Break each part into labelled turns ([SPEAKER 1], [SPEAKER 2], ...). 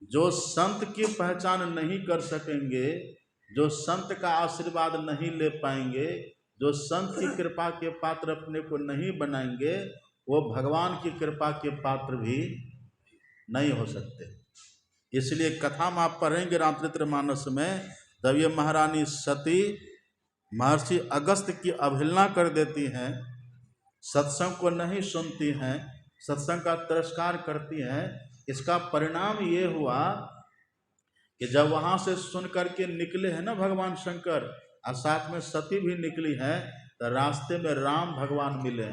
[SPEAKER 1] जो संत की पहचान नहीं कर सकेंगे, जो संत का आशीर्वाद नहीं ले पाएंगे, जो संत की कृपा के पात्र अपने को नहीं बनाएंगे, वो भगवान की कृपा के पात्र भी नहीं हो सकते। इसलिए कथा में आप पढ़ेंगे रामचरितमानस में, जब ये महारानी सती महर्षि अगस्त्य की अवहेलना कर देती हैं, सत्संग को नहीं सुनती हैं, सत्संग का तिरस्कार करती हैं, इसका परिणाम ये हुआ कि जब वहां से सुन करके निकले हैं ना भगवान शंकर, और साथ में सती भी निकली है, तो रास्ते में राम भगवान मिले,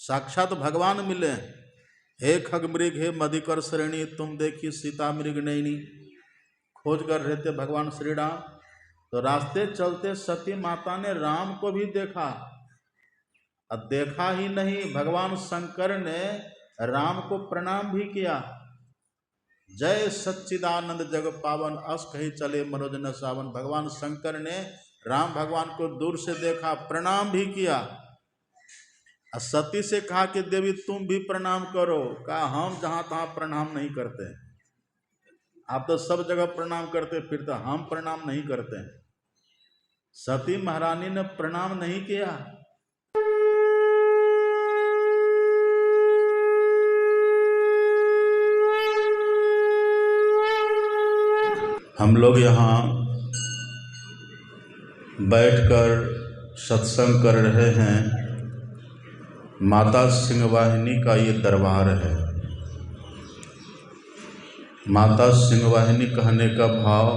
[SPEAKER 1] साक्षात भगवान मिले। हे खगमृग हे मधिकर श्रेणी, तुम देखी सीता मृग नैनी। खोज कर रहे थे भगवान श्री राम, तो रास्ते चलते सती माता ने राम को भी देखा। अब देखा ही नहीं, भगवान शंकर ने राम को प्रणाम भी किया। जय सच्चिदानंद जग पावन, अस कहीं चले मनोज न सावन। भगवान शंकर ने राम भगवान को दूर से देखा, प्रणाम भी किया। सती से कहा कि देवी तुम भी प्रणाम करो। कहा हम जहां तहां प्रणाम नहीं करते, आप तो सब जगह प्रणाम करते, फिर तो हम प्रणाम नहीं करते। सती महारानी ने प्रणाम नहीं किया। हम लोग यहाँ बैठकर सत्संग कर रहे हैं, माता सिंहवाहिनी का ये दरबार है। माता सिंहवाहिनी कहने का भाव,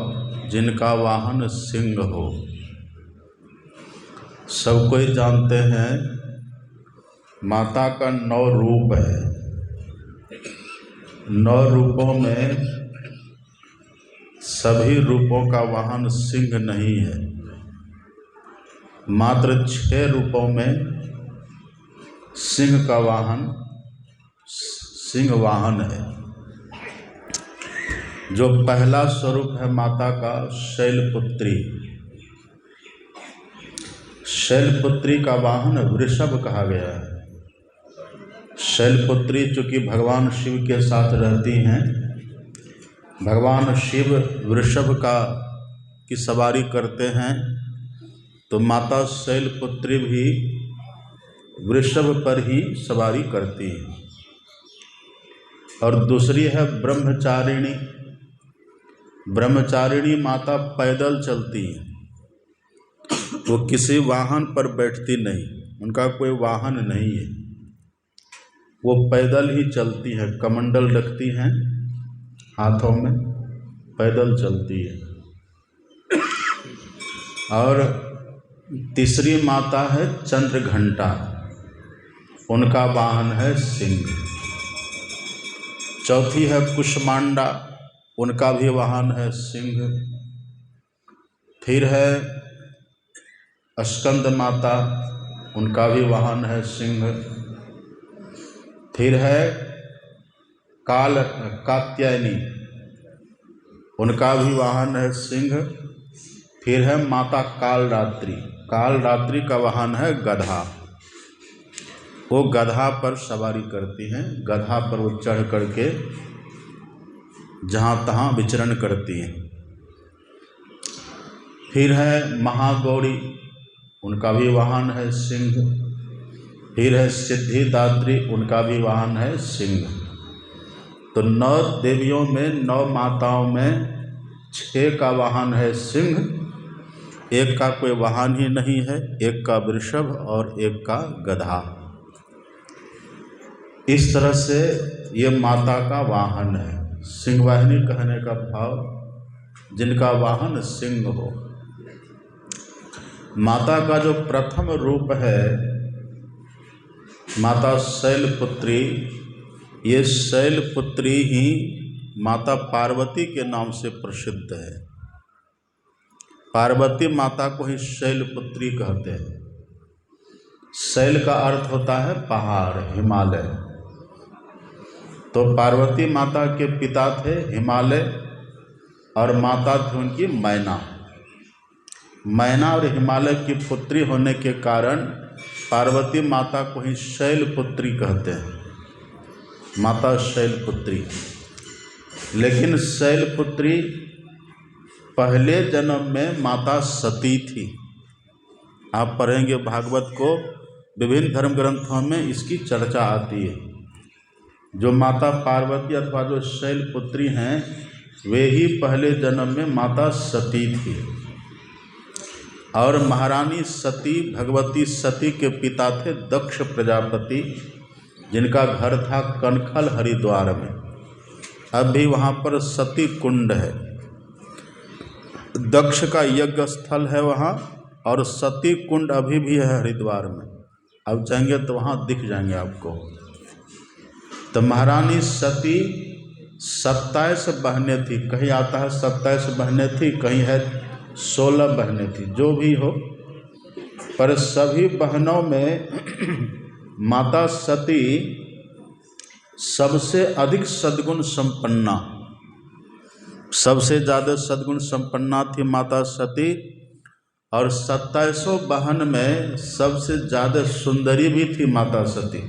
[SPEAKER 1] जिनका वाहन सिंह हो। सब कोई जानते हैं माता का 9 रूप है। 9 रूपों में सभी रूपों का वाहन सिंह नहीं है, मात्र 6 रूपों में सिंह का वाहन सिंह वाहन है। जो पहला स्वरूप है माता का, शैलपुत्री। शैलपुत्री का वाहन वृषभ कहा गया है। शैलपुत्री चूंकि भगवान शिव के साथ रहती हैं, भगवान शिव वृषभ की सवारी करते हैं, तो माता शैलपुत्री भी वृषभ पर ही सवारी करती है। और दूसरी है ब्रह्मचारिणी। ब्रह्मचारिणी माता पैदल चलती है, वो किसी वाहन पर बैठती नहीं, उनका कोई वाहन नहीं है, वो पैदल ही चलती है। कमंडल रखती हैं हाथों में, पैदल चलती है। और तीसरी माता है चंद्रघंटा, उनका वाहन है सिंह। चौथी है कुष्मांडा, उनका भी वाहन है सिंह। फिर है स्कंद माता, उनका भी वाहन है सिंह। फिर है कात्यायनी, उनका भी वाहन है सिंह। फिर है माता कालरात्रि, कालरात्रि का वाहन है गधा। वो गधा पर सवारी करती हैं, गधा पर वो चढ़ करके जहाँ तहाँ विचरण करती हैं। फिर है महागौरी, उनका भी वाहन है सिंह। फिर है सिद्धिदात्री, उनका भी वाहन है सिंह। तो 9 देवियों में, 9 माताओं में 6 का वाहन है सिंह, एक का कोई वाहन ही नहीं है, एक का वृषभ और एक का गधा। इस तरह से ये माता का वाहन है। सिंहवाहिनी कहने का भाव, जिनका वाहन सिंह हो। माता का जो प्रथम रूप है माता शैलपुत्री, ये शैलपुत्री ही माता पार्वती के नाम से प्रसिद्ध है। पार्वती माता को ही शैलपुत्री कहते हैं। शैल का अर्थ होता है पहाड़, हिमालय। तो पार्वती माता के पिता थे हिमालय और माता थी उनकी मैना। मैना और हिमालय की पुत्री होने के कारण पार्वती माता को ही शैलपुत्री कहते हैं, माता शैलपुत्री। लेकिन शैलपुत्री पहले जन्म में माता सती थी। आप पढ़ेंगे भागवत को, विभिन्न धर्म ग्रंथों में इसकी चर्चा आती है। जो माता पार्वती अथवा जो शैलपुत्री हैं वे ही पहले जन्म में माता सती थी। और महारानी सती, भगवती सती के पिता थे दक्ष प्रजापति, जिनका घर था कनखल हरिद्वार में। अब भी वहाँ पर सती कुंड है, दक्ष का यज्ञ स्थल है वहाँ, और सती कुंड अभी भी है हरिद्वार में। अब जाएंगे तो वहाँ दिख जाएंगे आपको। तो महारानी सती 27 बहनें थी, कहीं आता है 27 बहनें थी, कहीं है 16 बहनें थी, जो भी हो, पर सभी बहनों में माता सती सबसे अधिक सद्गुण संपन्ना, सबसे ज़्यादा सद्गुण संपन्ना थी माता सती। और 27 बहन में सबसे ज़्यादा सुंदरी भी थी माता सती।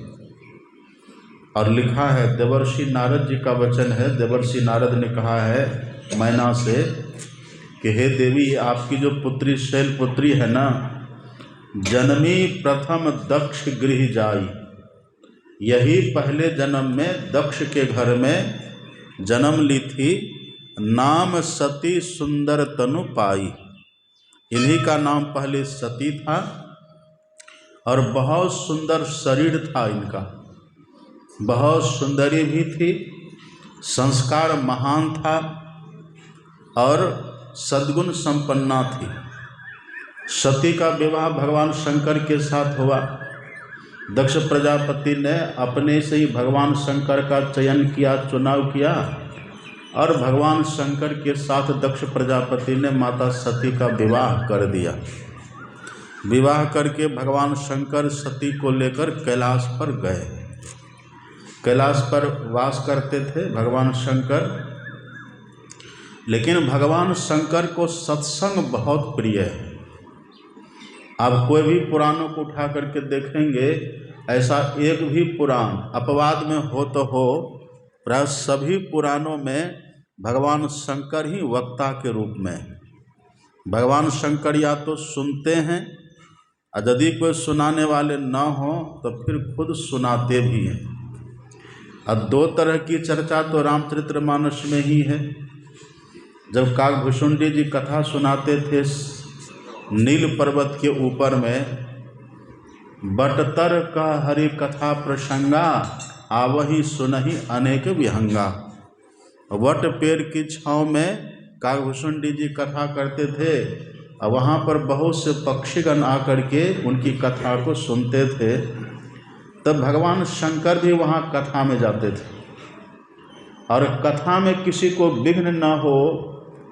[SPEAKER 1] और लिखा है, देवर्षि नारद जी का वचन है, देवर्षि नारद ने कहा है मैना से कि हे देवी, आपकी जो पुत्री शैलपुत्री है ना, जन्मी प्रथम दक्ष गृह जाई, यही पहले जन्म में दक्ष के घर में जन्म ली थी, नाम सती सुंदर तनु पाई। इन्हीं का नाम पहले सती था और बहुत सुंदर शरीर था इनका, बहुत सुंदरी भी थी, संस्कार महान था और सद्गुण संपन्ना थी। सती का विवाह भगवान शंकर के साथ हुआ। दक्ष प्रजापति ने अपने से ही भगवान शंकर का चयन किया, चुनाव किया, और भगवान शंकर के साथ दक्ष प्रजापति ने माता सती का विवाह कर दिया। विवाह करके भगवान शंकर सती को लेकर कैलाश पर गए। कैलाश पर वास करते थे भगवान शंकर, लेकिन भगवान शंकर को सत्संग बहुत प्रिय है। आप कोई भी पुराणों को उठा करके देखेंगे, ऐसा एक भी पुराण अपवाद में हो तो हो, प्राय सभी पुराणों में भगवान शंकर ही वक्ता के रूप में। भगवान शंकर या तो सुनते हैं, और यदि कोई सुनाने वाले न हो तो फिर खुद सुनाते भी हैं। अब दो तरह की चर्चा तो रामचरितमानस में ही है। जब काकभूषुंडी जी कथा सुनाते थे नील पर्वत के ऊपर में, बटतर का हरि कथा प्रसंगा, आवही सुनहि अनेक विहंगा। वट पेड़ की छाँव में काकभूषुंडी जी कथा करते थे, और वहाँ पर बहुत से पक्षीगण आकर के उनकी कथा को सुनते थे। तब भगवान शंकर भी वहाँ कथा में जाते थे, और कथा में किसी को विघ्न न हो,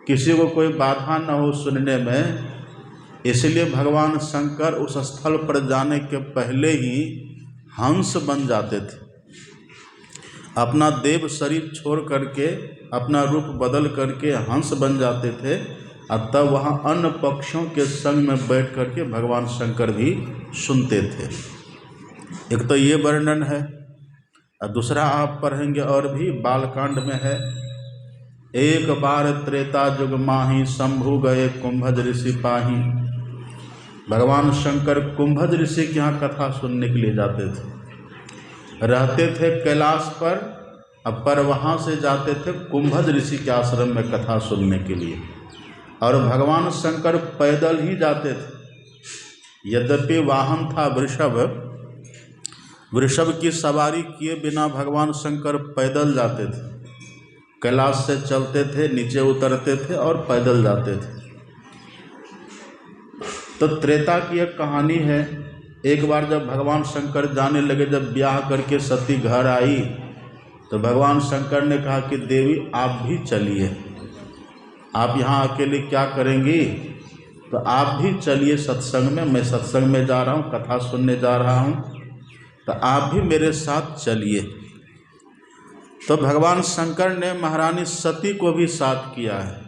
[SPEAKER 1] किसी को कोई बाधा न हो सुनने में, इसलिए भगवान शंकर उस स्थल पर जाने के पहले ही हंस बन जाते थे। अपना देव शरीर छोड़ करके, अपना रूप बदल करके हंस बन जाते थे, और तब वहाँ अन्य पक्षियों के संग में बैठ करके भगवान शंकर भी सुनते थे। एक तो ये वर्णन है, और दूसरा आप पढ़ेंगे और भी बालकांड में है, एक बार त्रेता जुग माही, शंभु गए कुंभज ऋषि पाही। भगवान शंकर कुंभज ऋषि के यहाँ कथा सुनने के लिए जाते थे, रहते थे कैलाश पर वहाँ से जाते थे कुंभज ऋषि के आश्रम में कथा सुनने के लिए। और भगवान शंकर पैदल ही जाते थे, यद्यपि वाहन था वृषभ, वृषभ की सवारी किए बिना भगवान शंकर पैदल जाते थे। कैलाश से चलते थे, नीचे उतरते थे और पैदल जाते थे। तो त्रेता की एक कहानी है। एक बार जब भगवान शंकर जाने लगे, जब ब्याह करके सती घर आई, तो भगवान शंकर ने कहा कि देवी आप भी चलिए, आप यहाँ अकेले क्या करेंगी, तो आप भी चलिए सत्संग में, मैं सत्संग में जा रहा हूँ, कथा सुनने जा रहा हूँ, तो आप भी मेरे साथ चलिए। तो भगवान शंकर ने महारानी सती को भी साथ किया है।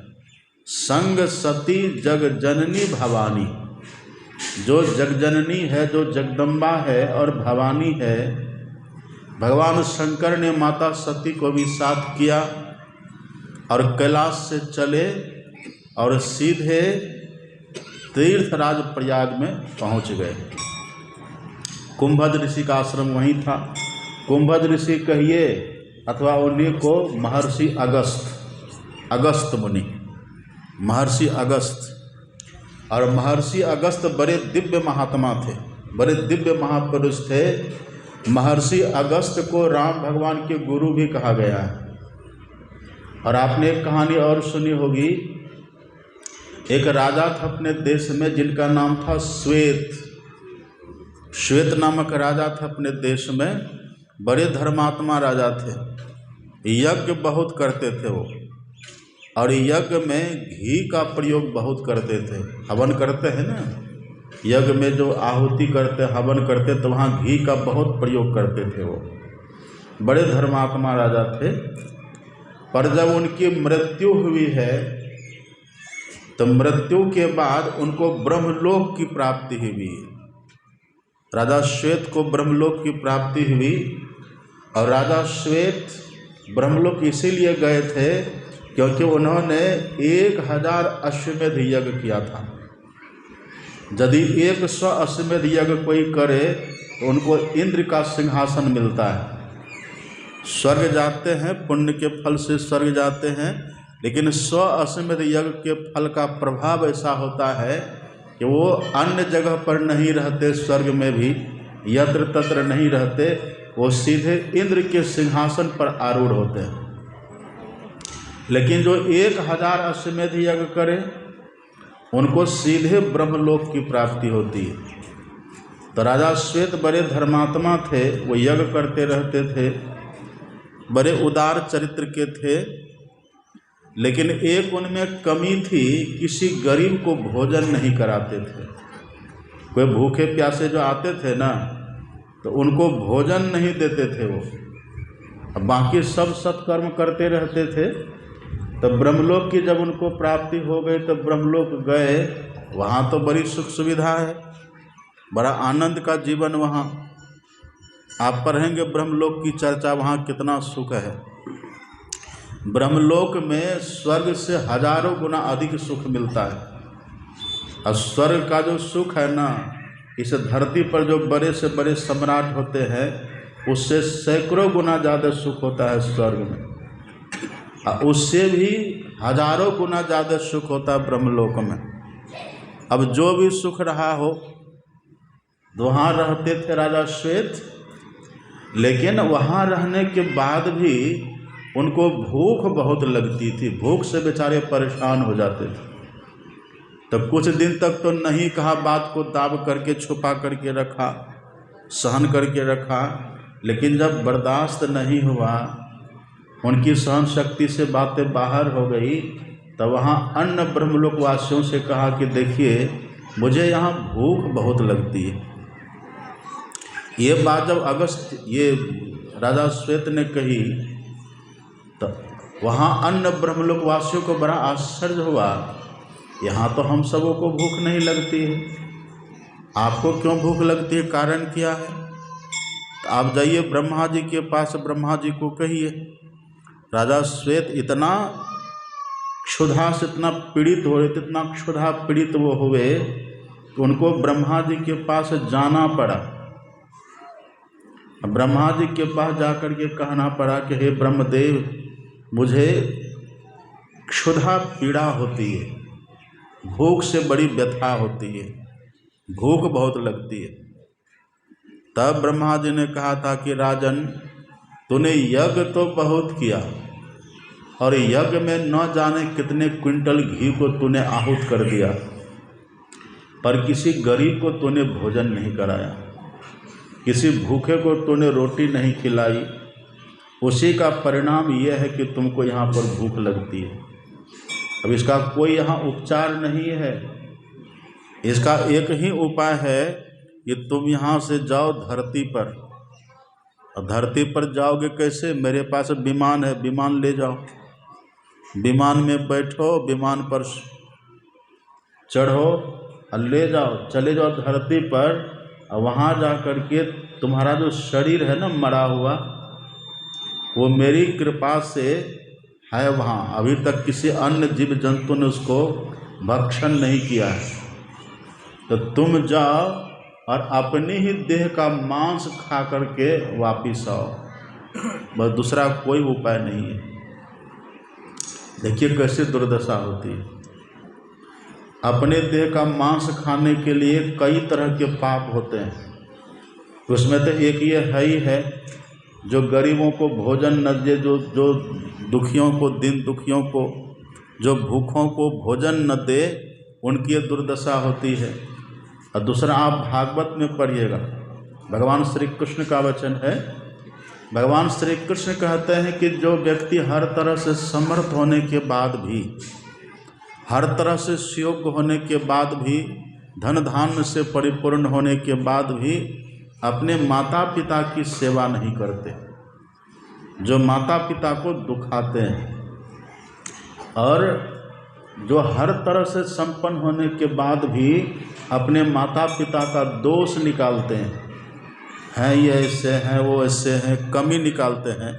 [SPEAKER 1] संग सती जग जननी भवानी, जो जगजननी है, जो जगदम्बा है और भवानी है, भगवान शंकर ने माता सती को भी साथ किया। और कैलाश से चले और सीधे तीर्थराज प्रयाग में पहुंच गए। कुंभद ऋषि का आश्रम वहीं था। कुंभद ऋषि कहिए अथवा उन्हीं को महर्षि अगस्त मुनि, महर्षि अगस्त। और महर्षि अगस्त बड़े दिव्य महात्मा थे, बड़े दिव्य महापुरुष थे। महर्षि अगस्त को राम भगवान के गुरु भी कहा गया है। और आपने एक कहानी और सुनी होगी, एक राजा था अपने देश में जिनका नाम था श्वेत नामक राजा था अपने देश में। बड़े धर्मात्मा राजा थे, यज्ञ बहुत करते थे वो, और यज्ञ में घी का प्रयोग बहुत करते थे। हवन करते हैं ना, यज्ञ में जो आहुति करते, हवन करते, तो वहाँ घी का बहुत प्रयोग करते थे वो। बड़े धर्मात्मा राजा थे। पर जब उनकी मृत्यु हुई है तो मृत्यु के बाद उनको ब्रह्मलोक की प्राप्ति हुई। राजा श्वेत को ब्रह्मलोक की प्राप्ति हुई। और राजा श्वेत ब्रह्मलोक इसीलिए गए थे क्योंकि उन्होंने 1000 अश्वमेध यज्ञ किया था। यदि 100 अश्वमेध यज्ञ कोई करे तो उनको इंद्र का सिंहासन मिलता है। स्वर्ग जाते हैं, पुण्य के फल से स्वर्ग जाते हैं, लेकिन 100 अश्वमेध यज्ञ के फल का प्रभाव ऐसा होता है कि वो अन्य जगह पर नहीं रहते, स्वर्ग में भी यत्र तत्र नहीं रहते, वो सीधे इंद्र के सिंहासन पर आरूढ़ होते हैं। लेकिन जो 1000 अश्वमेध यज्ञ करे उनको सीधे ब्रह्मलोक की प्राप्ति होती है। तो राजा श्वेत बड़े धर्मात्मा थे, वो यज्ञ करते रहते थे, बड़े उदार चरित्र के थे। लेकिन एक उनमें कमी थी, किसी गरीब को भोजन नहीं कराते थे। कोई भूखे प्यासे जो आते थे ना, तो उनको भोजन नहीं देते थे वो। अब बाकी सब सत्कर्म करते रहते थे। तो ब्रह्मलोक की जब उनको प्राप्ति हो गई तो ब्रह्मलोक गए। वहाँ तो बड़ी सुख सुविधा है, बड़ा आनंद का जीवन वहाँ। आप पढ़ेंगे ब्रह्मलोक की चर्चा, वहाँ कितना सुख है। ब्रह्मलोक में स्वर्ग से हजारों गुना अधिक सुख मिलता है। और स्वर्ग का जो सुख है ना, इस धरती पर जो बड़े से बड़े सम्राट होते हैं उससे सैकड़ों गुना ज़्यादा सुख होता है स्वर्ग में। और उससे भी हजारों गुना ज़्यादा सुख होता है ब्रह्मलोक में। अब जो भी सुख रहा हो, वहाँ रहते थे राजा श्वेत। लेकिन वहाँ रहने के बाद भी उनको भूख बहुत लगती थी, भूख से बेचारे परेशान हो जाते थे। तो कुछ दिन तक तो नहीं कहा, बात को दाब करके छुपा करके रखा, सहन करके रखा। लेकिन जब बर्दाश्त नहीं हुआ, उनकी सहन शक्ति से बातें बाहर हो गई, तो वहाँ अन्य ब्रह्मलोक वासियों से कहा कि देखिए मुझे यहाँ भूख बहुत लगती है। ये बात जब ये राजा श्वेत ने कही तो वहाँ अन्य ब्रह्मलोक वासियों को बड़ा आश्चर्य हुआ। यहाँ तो हम सबों को भूख नहीं लगती है, आपको क्यों भूख लगती है, कारण क्या है? तो आप जाइए ब्रह्मा जी के पास, ब्रह्मा जी को कहिए। राजा श्वेत इतना क्षुधा से इतना पीड़ित हो रहे थे, इतना क्षुधा पीड़ित वो हुए कि उनको ब्रह्मा जी के पास जाना पड़ा। ब्रह्मा जी के पास जाकर के कहना पड़ा कि हे ब्रह्मदेव, मुझे क्षुधा पीड़ा होती है, भूख से बड़ी व्यथा होती है, भूख बहुत लगती है। तब ब्रह्मा जी ने कहा था कि राजन, तूने यज्ञ तो बहुत किया और यज्ञ में न जाने कितने क्विंटल घी को तूने आहूत कर दिया, पर किसी गरीब को तूने भोजन नहीं कराया, किसी भूखे को तूने रोटी नहीं खिलाई। उसी का परिणाम यह है कि तुमको यहाँ पर भूख लगती है। अब इसका कोई यहाँ उपचार नहीं है, इसका एक ही उपाय है कि तुम यहाँ से जाओ धरती पर। और धरती पर जाओगे कैसे? मेरे पास विमान है, विमान ले जाओ, विमान में बैठो, विमान पर चढ़ो और ले जाओ, चले जाओ धरती पर। और वहाँ जा कर के तुम्हारा जो शरीर है ना मरा हुआ, वो मेरी कृपा से है वहाँ, अभी तक किसी अन्य जीव जंतु ने उसको भक्षण नहीं किया है। तो तुम जाओ और अपनी ही देह का मांस खा करके वापिस आओ, बस दूसरा कोई उपाय नहीं है। देखिए कैसे दुर्दशा होती है। अपने देह का मांस खाने के लिए कई तरह के पाप होते हैं। उसमें तो एक ये है ही है, जो गरीबों को भोजन न दे, जो दुखियों को, दीन दुखियों को, जो भूखों को भोजन न दे, उनकी ये दुर्दशा होती है। और दूसरा आप भागवत में पढ़िएगा, भगवान श्री कृष्ण का वचन है। भगवान श्री कृष्ण कहते हैं कि जो व्यक्ति हर तरह से समर्थ होने के बाद भी, हर तरह से सुयोग्य होने के बाद भी, धन धान्य से परिपूर्ण होने के बाद भी अपने माता पिता की सेवा नहीं करते, जो माता पिता को दुखाते हैं, और जो हर तरह से संपन्न होने के बाद भी अपने माता पिता का दोष निकालते हैं, ये ऐसे हैं, वो ऐसे हैं, कमी निकालते हैं,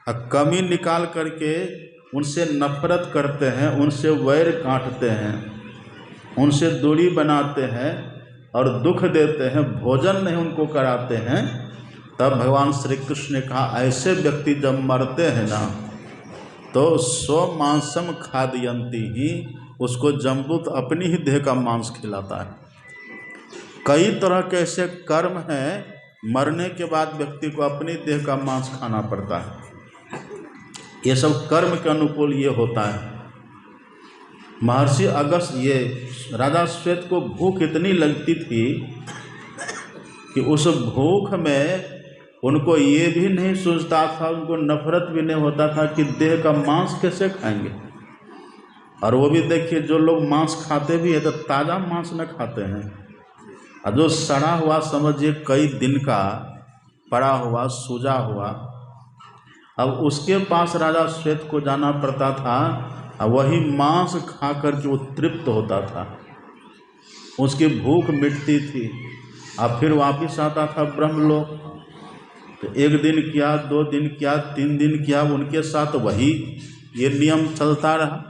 [SPEAKER 1] और कमी निकाल करके उनसे नफरत करते हैं, उनसे वैर काटते हैं, उनसे दूरी बनाते हैं और दुख देते हैं, भोजन नहीं उनको कराते हैं। तब भगवान श्री कृष्ण ने कहा ऐसे व्यक्ति जब मरते हैं ना, तो स्व मांसम खादयंती ही, उसको जमदूत अपनी ही देह का मांस खिलाता है। कई तरह के ऐसे कर्म हैं, मरने के बाद व्यक्ति को अपनी देह का मांस खाना पड़ता है। ये सब कर्म के अनुकूल ये होता है। महर्षि अगस्त, ये राजा श्वेत को भूख इतनी लगती थी कि उस भूख में उनको ये भी नहीं सोचता था, उनको नफरत भी नहीं होता था कि देह का मांस कैसे खाएंगे। और वो भी देखिए, जो लोग मांस खाते भी हैं तो ताज़ा मांस न खाते हैं, और जो सड़ा हुआ, समझिए कई दिन का पड़ा हुआ, सूजा हुआ, अब उसके पास राजा श्वेत को जाना पड़ता था, और वही मांस खा कर के वो तृप्त होता था, उसकी भूख मिटती थी, और फिर वापस आता था ब्रह्मलोक। तो एक दिन किया, 2 दिन किया, 3 दिन किया, उनके साथ वही ये नियम चलता रहा।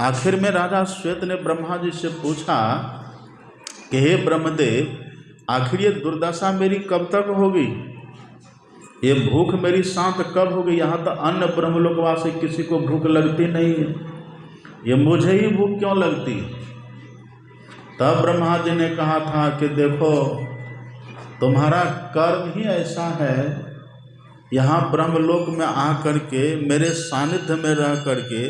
[SPEAKER 1] आखिर में राजा श्वेत ने ब्रह्मा जी से पूछा कि हे ब्रह्मदेव, आखिर ये दुर्दशा मेरी कब तक होगी, ये भूख मेरी शांत कब होगी? यहाँ तो अन्य ब्रह्मलोकवासी किसी को भूख लगती नहीं है, ये मुझे ही भूख क्यों लगती? तब ब्रह्मा जी ने कहा था कि देखो, तुम्हारा कर्म ही ऐसा है, यहाँ ब्रह्मलोक में आ करके, मेरे सानिध्य में रह करके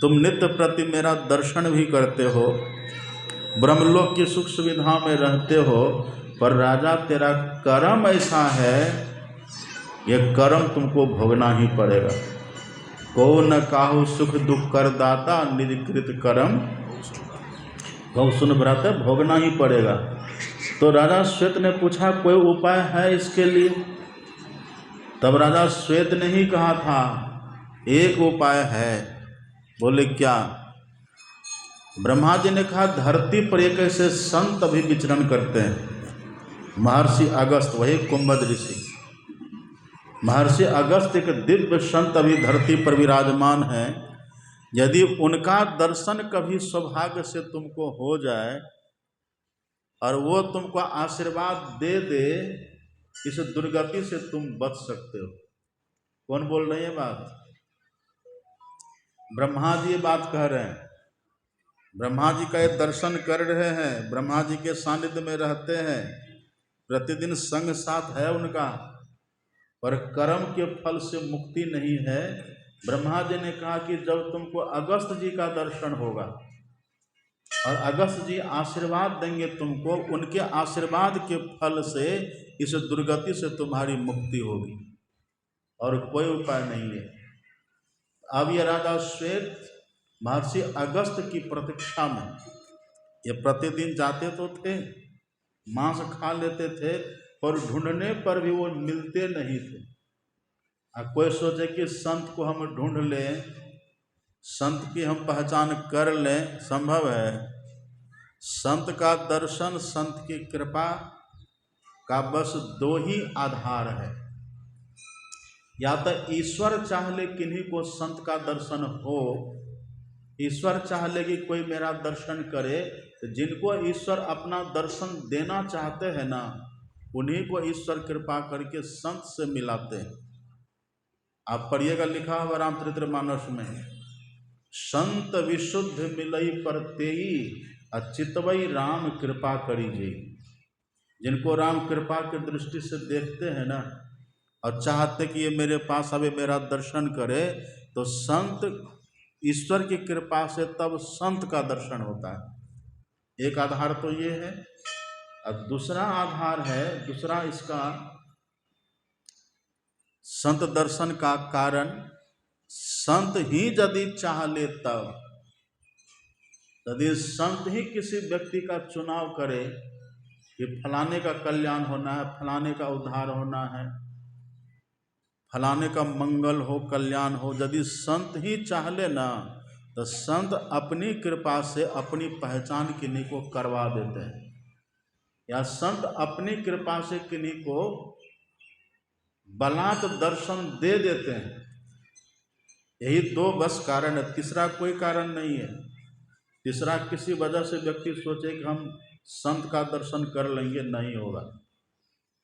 [SPEAKER 1] तुम नित्य प्रति मेरा दर्शन भी करते हो, ब्रह्मलोक की सुख सुविधा में रहते हो, पर राजा तेरा कर्म ऐसा है, ये कर्म तुमको भोगना ही पड़ेगा। को न काहू सुख दुख कर दाता, निजकृत कर्म गौ सुन भ्राता, भोगना ही पड़ेगा। तो राजा श्वेत ने पूछा कोई उपाय है इसके लिए? तब राजा श्वेत ने ही कहा था एक उपाय है। बोले क्या? ब्रह्मा जी ने कहा धरती पर एक ऐसे संत अभी विचरण करते हैं, महर्षि अगस्त, वही कुंभद ऋषि। महर्षि अगस्त एक दिव्य संत अभी धरती पर विराजमान है। यदि उनका दर्शन कभी सौभाग्य से तुमको हो जाए और वो तुमको आशीर्वाद दे दे, इस दुर्गति से तुम बच सकते हो। कौन बोल रहे हैं बात? ब्रह्मा जी बात कह रहे हैं। ब्रह्मा जी का ये दर्शन कर रहे हैं, ब्रह्मा जी के सानिध्य में रहते हैं, प्रतिदिन संग साथ है उनका, पर कर्म के फल से मुक्ति नहीं है। ब्रह्मा जी ने कहा कि जब तुमको अगस्त जी का दर्शन होगा और अगस्त जी आशीर्वाद देंगे तुमको, उनके आशीर्वाद के फल से इस दुर्गति से तुम्हारी मुक्ति होगी, और कोई उपाय नहीं है। अब ये राजा श्वेत महर्षि अगस्त की प्रतीक्षा में, ये प्रतिदिन जाते तो थे, मांस खा लेते थे, पर ढूंढने पर भी वो मिलते नहीं थे। कोई सोचे कि संत को हम ढूंढ लें, संत की हम पहचान कर लें, संभव है? संत का दर्शन, संत की कृपा का बस 2 ही आधार है। या तो ईश्वर चाह ले किन्हीं को संत का दर्शन हो, ईश्वर चाह ले कि कोई मेरा दर्शन करे, तो जिनको ईश्वर अपना दर्शन देना चाहते हैं ना, उन्हीं को ईश्वर कृपा करके संत से मिलाते हैं। आप पढ़िएगा, लिखा हुआ रामचरितमानस में, संत विशुद्ध मिलई पर तेई अचितवई राम कृपा करीजे। जिनको राम कृपा की दृष्टि से देखते हैं ना और चाहते कि ये मेरे पास अभी मेरा दर्शन करे, तो संत ईश्वर की कृपा से तब संत का दर्शन होता है। एक आधार तो ये है। और दूसरा आधार है, दूसरा इसका संत दर्शन का कारण, संत ही यदि चाह ले तब, यदि संत ही किसी व्यक्ति का चुनाव करे कि फलाने का कल्याण होना है, फलाने का उद्धार होना है, फलाने का मंगल हो, कल्याण हो, यदि संत ही चाह ले ना, तो संत अपनी कृपा से अपनी पहचान किन्हीं को करवा देते हैं, या संत अपनी कृपा से किन्हीं को बलात् दर्शन दे देते हैं। यही दो बस कारण है, तीसरा कोई कारण नहीं है। तीसरा किसी वजह से व्यक्ति सोचे कि हम संत का दर्शन कर लेंगे, नहीं होगा।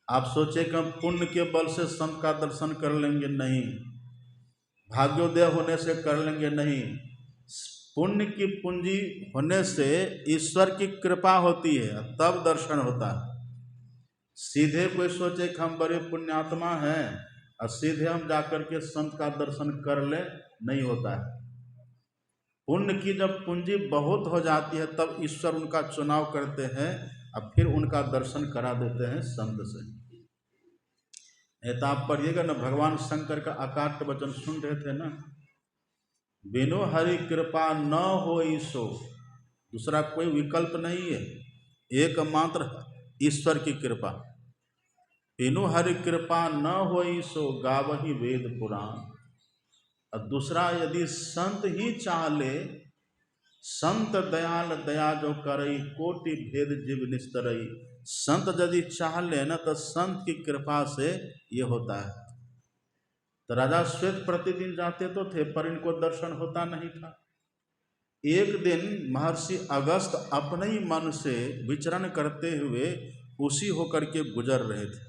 [SPEAKER 1] आप सोचे कि हम पुण्य के बल से संत का दर्शन कर लेंगे, नहीं। भाग्योदय होने से कर लेंगे, नहीं। पुण्य की पूंजी होने से ईश्वर की कृपा होती है, तब दर्शन होता है। सीधे कोई सोचे कि हम बड़े पुण्यात्मा हैं और सीधे हम जाकर के संत का दर्शन कर ले, नहीं होता है। पुण्य की जब पूंजी बहुत हो जाती है, तब ईश्वर उनका चुनाव करते हैं और फिर उनका दर्शन करा देते हैं संत से। तो आप पढ़िएगा ना, भगवान शंकर का अकाट्य वचन सुन रहे थे ना, बिनु हरि कृपा न हो ईसो, दूसरा कोई विकल्प नहीं है, एकमात्र ईश्वर की कृपा। बिनु हरि कृपा न हो ईसो गावहि वेद पुराण। और दूसरा, यदि संत ही चाह ले, संत दयाल दया जो करई कोटि भेद जीव निस्तरई, संत यदि चाह ले ना, तो संत की कृपा से ये होता है। तो राजा श्वेत प्रतिदिन जाते तो थे, पर इनको दर्शन होता नहीं था। एक दिन महर्षि अगस्त अपने ही मन से विचरण करते हुए उसी होकर के गुजर रहे थे।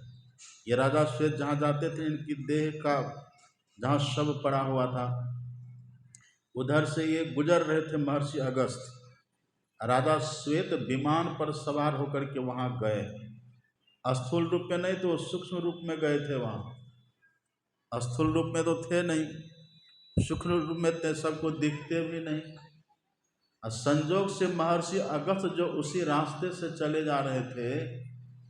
[SPEAKER 1] ये राजा श्वेत जहाँ जाते थे, इनकी देह का जहाँ शव पड़ा हुआ था, उधर से ये गुजर रहे थे महर्षि अगस्त। राजा श्वेत विमान पर सवार होकर के वहाँ गए, स्थूल रूप में नहीं तो सूक्ष्म रूप में गए थे। वहाँ स्थूल रूप में तो थे नहीं, सूक्ष्म रूप में थे, सबको दिखते भी नहीं। और संजोग से महर्षि अगस्त जो उसी रास्ते से चले जा रहे थे,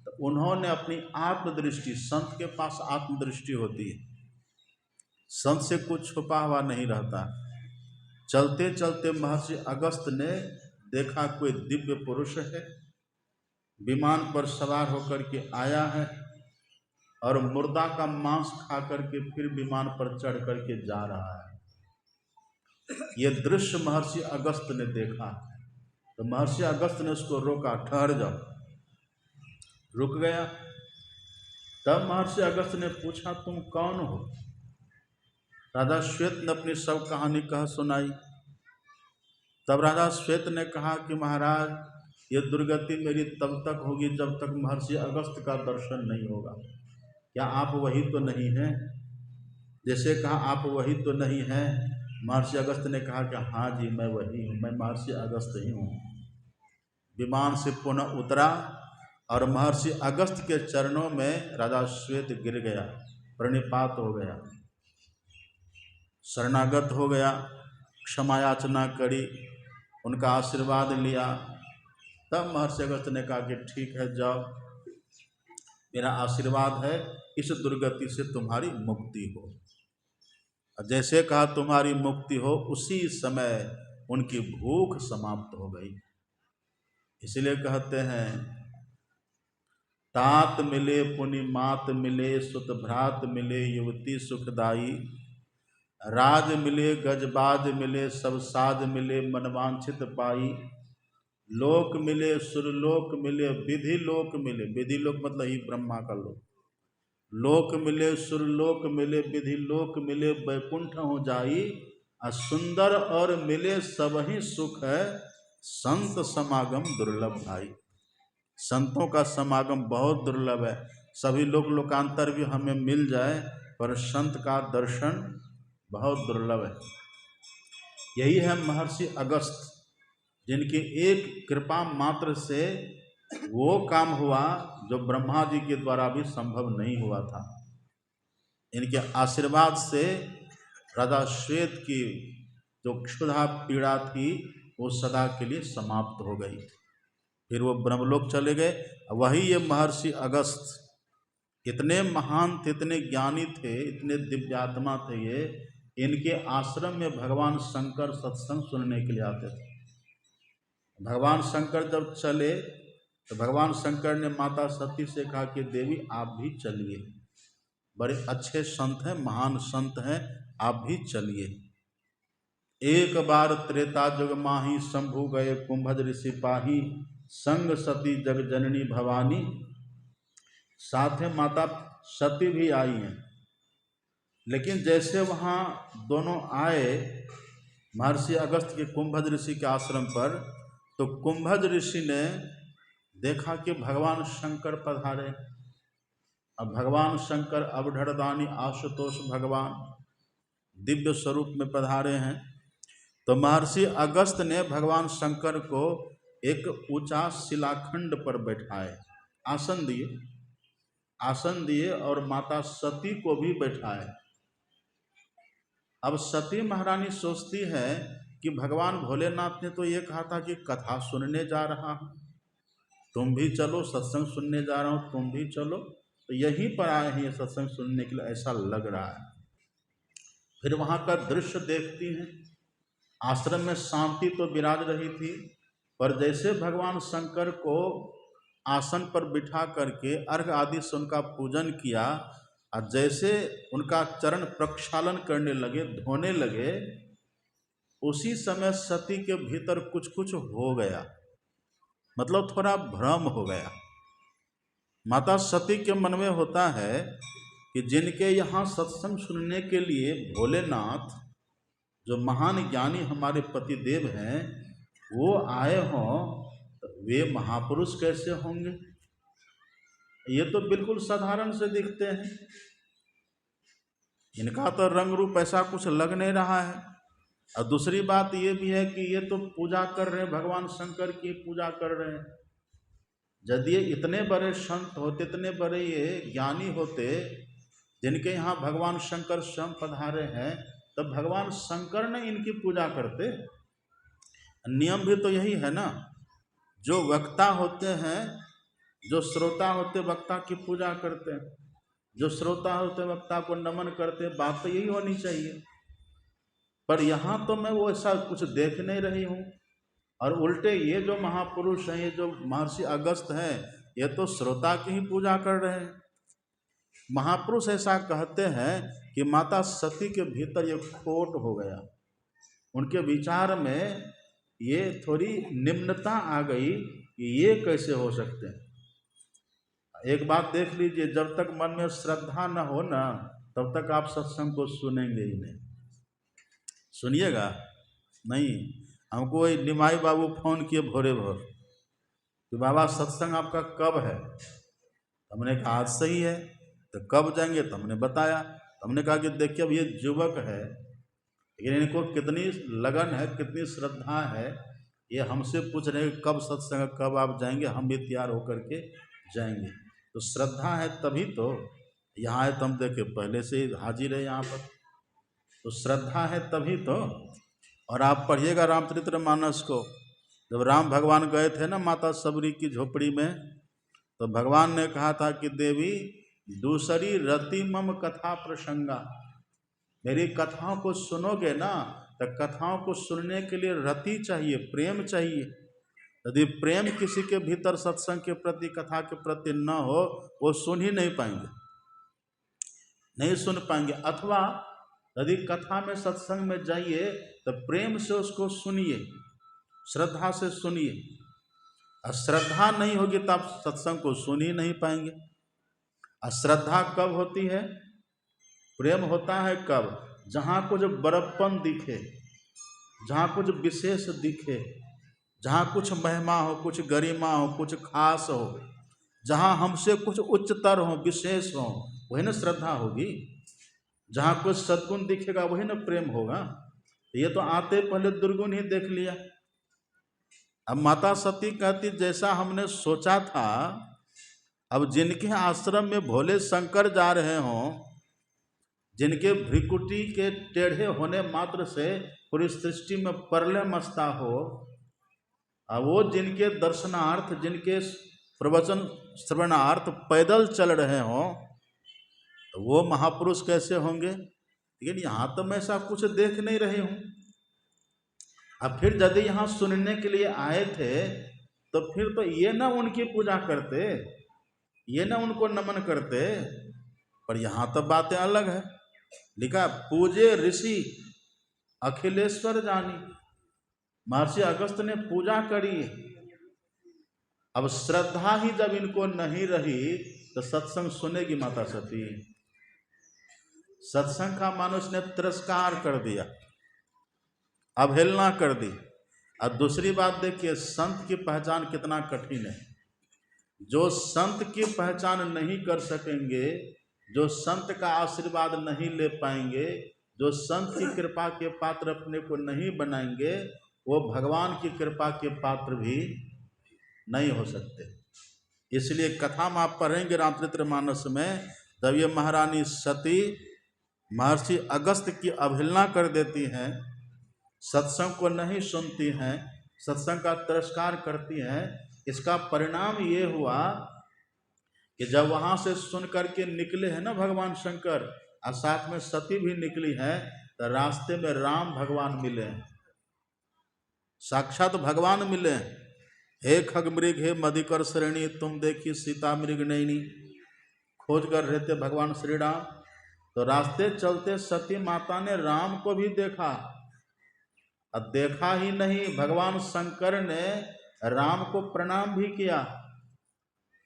[SPEAKER 1] तो उन्होंने अपनी आत्मदृष्टि, संत के पास आत्मदृष्टि होती है, संत से कुछ छुपा हुआ नहीं रहता। चलते चलते महर्षि अगस्त ने देखा कोई दिव्य पुरुष है, विमान पर सवार होकर के आया है और मुर्दा का मांस खा करके फिर विमान पर चढ़ करके जा रहा है। ये दृश्य महर्षि अगस्त ने देखा, तो महर्षि अगस्त ने उसको रोका, ठहर जाओ। रुक गया। तब महर्षि अगस्त ने पूछा, तुम कौन हो? राजा श्वेत ने अपनी सब कहानी कह सुनाई। तब राजा श्वेत ने कहा कि महाराज, ये दुर्गति मेरी तब तक होगी जब तक महर्षि अगस्त का दर्शन नहीं होगा। क्या आप वही तो नहीं हैं? जैसे कहा आप वही तो नहीं हैं, महर्षि अगस्त ने कहा कि हाँ जी, मैं वही हूँ, मैं महर्षि अगस्त ही हूँ। विमान से पुनः उतरा और महर्षि अगस्त के चरणों में राजा श्वेत गिर गया, प्रणिपात हो गया, शरणागत हो गया, क्षमा याचना करी, उनका आशीर्वाद लिया। तब महर्षि अगस्त ने कहा कि ठीक है, जाओ, मेरा आशीर्वाद है, इस दुर्गति से तुम्हारी मुक्ति हो। जैसे कहा तुम्हारी मुक्ति हो, उसी समय उनकी भूख समाप्त हो गई। इसलिए कहते हैं, तात मिले पुनि मात मिले, सुत भ्रात मिले युवती सुखदाई, राज मिले गजबाज मिले, सब साज मिले मनवांछित पाई, लोक मिले सुरलोक मिले, विधि लोक मिले, विधि लोक मतलब ही ब्रह्मा का लोक, लोक मिले सुरलोक मिले विधि लोक मिले वैकुंठ हो जाई, आ सुंदर और मिले सब ही सुख है, संत समागम दुर्लभ भाई। संतों का समागम बहुत दुर्लभ है। सभी लोकांतर भी हमें मिल जाए, पर संत का दर्शन बहुत दुर्लभ है। यही है महर्षि अगस्त, जिनकी एक कृपा मात्र से वो काम हुआ जो ब्रह्मा जी के द्वारा भी संभव नहीं हुआ था। इनके आशीर्वाद से राजा श्वेत की जो क्षुधा पीड़ा थी वो सदा के लिए समाप्त हो गई। फिर वो ब्रह्मलोक चले गए। वही ये महर्षि अगस्त इतने महान थे, इतने ज्ञानी थे, इतने दिव्यात्मा थे। ये इनके आश्रम में भगवान शंकर सत्संग सुनने के लिए आते थे। भगवान शंकर जब चले तो भगवान शंकर ने माता सती से कहा कि देवी आप भी चलिए, बड़े अच्छे संत हैं, महान संत हैं, आप भी चलिए। एक बार त्रेता जुग माही, शंभु गए कुंभज ऋषि पाही, संग सती जग जननी भवानी। साथ में माता सती भी आई हैं। लेकिन जैसे वहाँ दोनों आए महर्षि अगस्त के कुंभज ऋषि के आश्रम पर, तो कुंभज ऋषि ने देखा कि भगवान शंकर पधारे। अब भगवान शंकर अवधरदानी आशुतोष भगवान दिव्य स्वरूप में पधारे हैं। तो महर्षि अगस्त ने भगवान शंकर को एक ऊंचा शिलाखंड पर बैठाए, आसन दिए और माता सती को भी बैठाए। अब सती महारानी सोचती है कि भगवान भोलेनाथ ने तो ये कहा था कि कथा सुनने जा रहा हूँ, तुम भी चलो, सत्संग सुनने जा रहा हूँ, तुम भी चलो। तो यहीं पर आए हैं ये सत्संग सुनने के लिए, ऐसा लग रहा है। फिर वहाँ का दृश्य देखती हैं। आश्रम में शांति तो विराज रही थी, पर जैसे भगवान शंकर को आसन पर बिठा करके अर्घ आदि से उनका पूजन किया, और जैसे उनका चरण प्रक्षालन करने लगे, धोने लगे, उसी समय सती के भीतर कुछ कुछ हो गया, मतलब थोड़ा भ्रम हो गया। माता सती के मन में होता है कि जिनके यहाँ सत्संग सुनने के लिए भोलेनाथ, जो महान ज्ञानी हमारे पतिदेव हैं, वो आए हों, तो वे महापुरुष कैसे होंगे? ये तो बिल्कुल साधारण से दिखते हैं, इनका तो रंग रूप ऐसा कुछ लग नहीं रहा है। और दूसरी बात ये भी है कि ये तो पूजा कर रहे हैं, भगवान शंकर की पूजा कर रहे हैं। यदि ये इतने बड़े संत होते, इतने बड़े ये ज्ञानी होते, जिनके यहाँ भगवान शंकर स्वयं पधारे हैं, तब भगवान शंकर ने इनकी पूजा करते। नियम भी तो यही है ना, जो वक्ता होते हैं, जो श्रोता होते वक्ता की पूजा करते हैं, जो श्रोता होते वक्ता को नमन करते। बात तो यही होनी चाहिए। पर यहाँ तो मैं वो ऐसा कुछ देख नहीं रही हूँ, और उल्टे ये जो महापुरुष हैं, ये जो महर्षि अगस्त हैं, ये तो श्रोता की ही पूजा कर रहे हैं। महापुरुष ऐसा कहते हैं कि माता सती के भीतर ये खोट हो गया, उनके विचार में ये थोड़ी निम्नता आ गई कि ये कैसे हो सकते हैं। एक बात देख लीजिए, जब तक मन में श्रद्धा न हो ना, तब तक आप सत्संग को सुनेंगे ही नहीं, सुनिएगा नहीं। हमको वही निमाई बाबू फोन किए भोरे भोर कि बाबा सत्संग आपका कब है? हमने कहा आज सही है, तो कब जाएंगे? तो हमने बताया। तो हमने कहा कि देखिए अब ये युवक है, लेकिन इनको कितनी लगन है, कितनी श्रद्धा है, ये हमसे पूछ रहे हैं कब सत्संग, कब आप जाएंगे? हम भी तैयार होकर के जाएंगे। तो श्रद्धा है तभी तो यहाँ आए, तो हम देखे पहले से ही हाजिर है यहाँ पर, तो श्रद्धा है तभी तो। और आप पढ़िएगा रामचरितमानस को, जब राम भगवान गए थे ना माता सबरी की झोपड़ी में, तो भगवान ने कहा था कि देवी दूसरी रति मम कथा प्रसंगा, मेरी कथाओं को सुनोगे ना, तो कथाओं को सुनने के लिए रति चाहिए, प्रेम चाहिए। यदि प्रेम किसी के भीतर सत्संग के प्रति, कथा के प्रति न हो, वो सुन ही नहीं पाएंगे, नहीं सुन पाएंगे। अथवा यदि कथा में सत्संग में जाइए तो प्रेम से उसको सुनिए, श्रद्धा से सुनिए। और श्रद्धा नहीं होगी तो आप सत्संग को सुन ही नहीं पाएंगे। अश्रद्धा कब होती है? प्रेम होता है कब? जहाँ कुछ बड़प्पन दिखे, जहाँ कुछ विशेष दिखे, जहाँ कुछ महिमा हो, कुछ गरिमा हो, कुछ खास हो, जहाँ हमसे कुछ उच्चतर हो, विशेष हो, वही ना श्रद्धा होगी। जहाँ कुछ सद्गुण दिखेगा वही ना प्रेम होगा। ये तो आते पहले दुर्गुण ही देख लिया। अब माता सती कहती जैसा हमने सोचा था, अब जिनके आश्रम में भोले शंकर जा रहे हों, जिनके भ्रिकुटी के टेढ़े होने मात्र से पूरी सृष्टि में प्रलय मचता हो, अब वो जिनके दर्शनार्थ, जिनके प्रवचन श्रवणार्थ पैदल चल रहे हों, तो वो महापुरुष कैसे होंगे? लेकिन यहाँ तो मैं ऐसा कुछ देख नहीं रही हूँ। अब फिर यदि यहाँ सुनने के लिए आए थे तो फिर तो ये ना उनकी पूजा करते, ये ना उनको नमन करते। पर यहाँ तो बातें अलग है। लिखा पूजे ऋषि अखिलेश्वर जानी, महर्षि अगस्त ने पूजा करी। अब श्रद्धा ही जब इनको नहीं रही तो सत्संग सुनेगी माता सती? सत्संग का मानुष ने तिरस्कार कर दिया, अवहेलना कर दी। और दूसरी बात देखिए, संत की पहचान कितना कठिन है। जो संत की पहचान नहीं कर सकेंगे, जो संत का आशीर्वाद नहीं ले पाएंगे, जो संत की कृपा के पात्र अपने को नहीं बनाएंगे, वो भगवान की कृपा के पात्र भी नहीं हो सकते। इसलिए कथा में आप पढ़ेंगे रामचरितमानस में, जब ये महारानी सती महर्षि अगस्त की अवहेलना कर देती हैं, सत्संग को नहीं सुनती हैं, सत्संग का तिरस्कार करती हैं, इसका परिणाम ये हुआ कि जब वहाँ से सुन करके निकले हैं ना भगवान शंकर, और साथ में सती भी निकली है, तो रास्ते में राम भगवान मिले, साक्षात भगवान मिले। हे खग मृग हे मधिकर श्रेणी, तुम देखी सीता मृग नैनी। खोज कर रहे थे भगवान श्री राम, तो रास्ते चलते सती माता ने राम को भी देखा। अब देखा ही नहीं, भगवान शंकर ने राम को प्रणाम भी किया।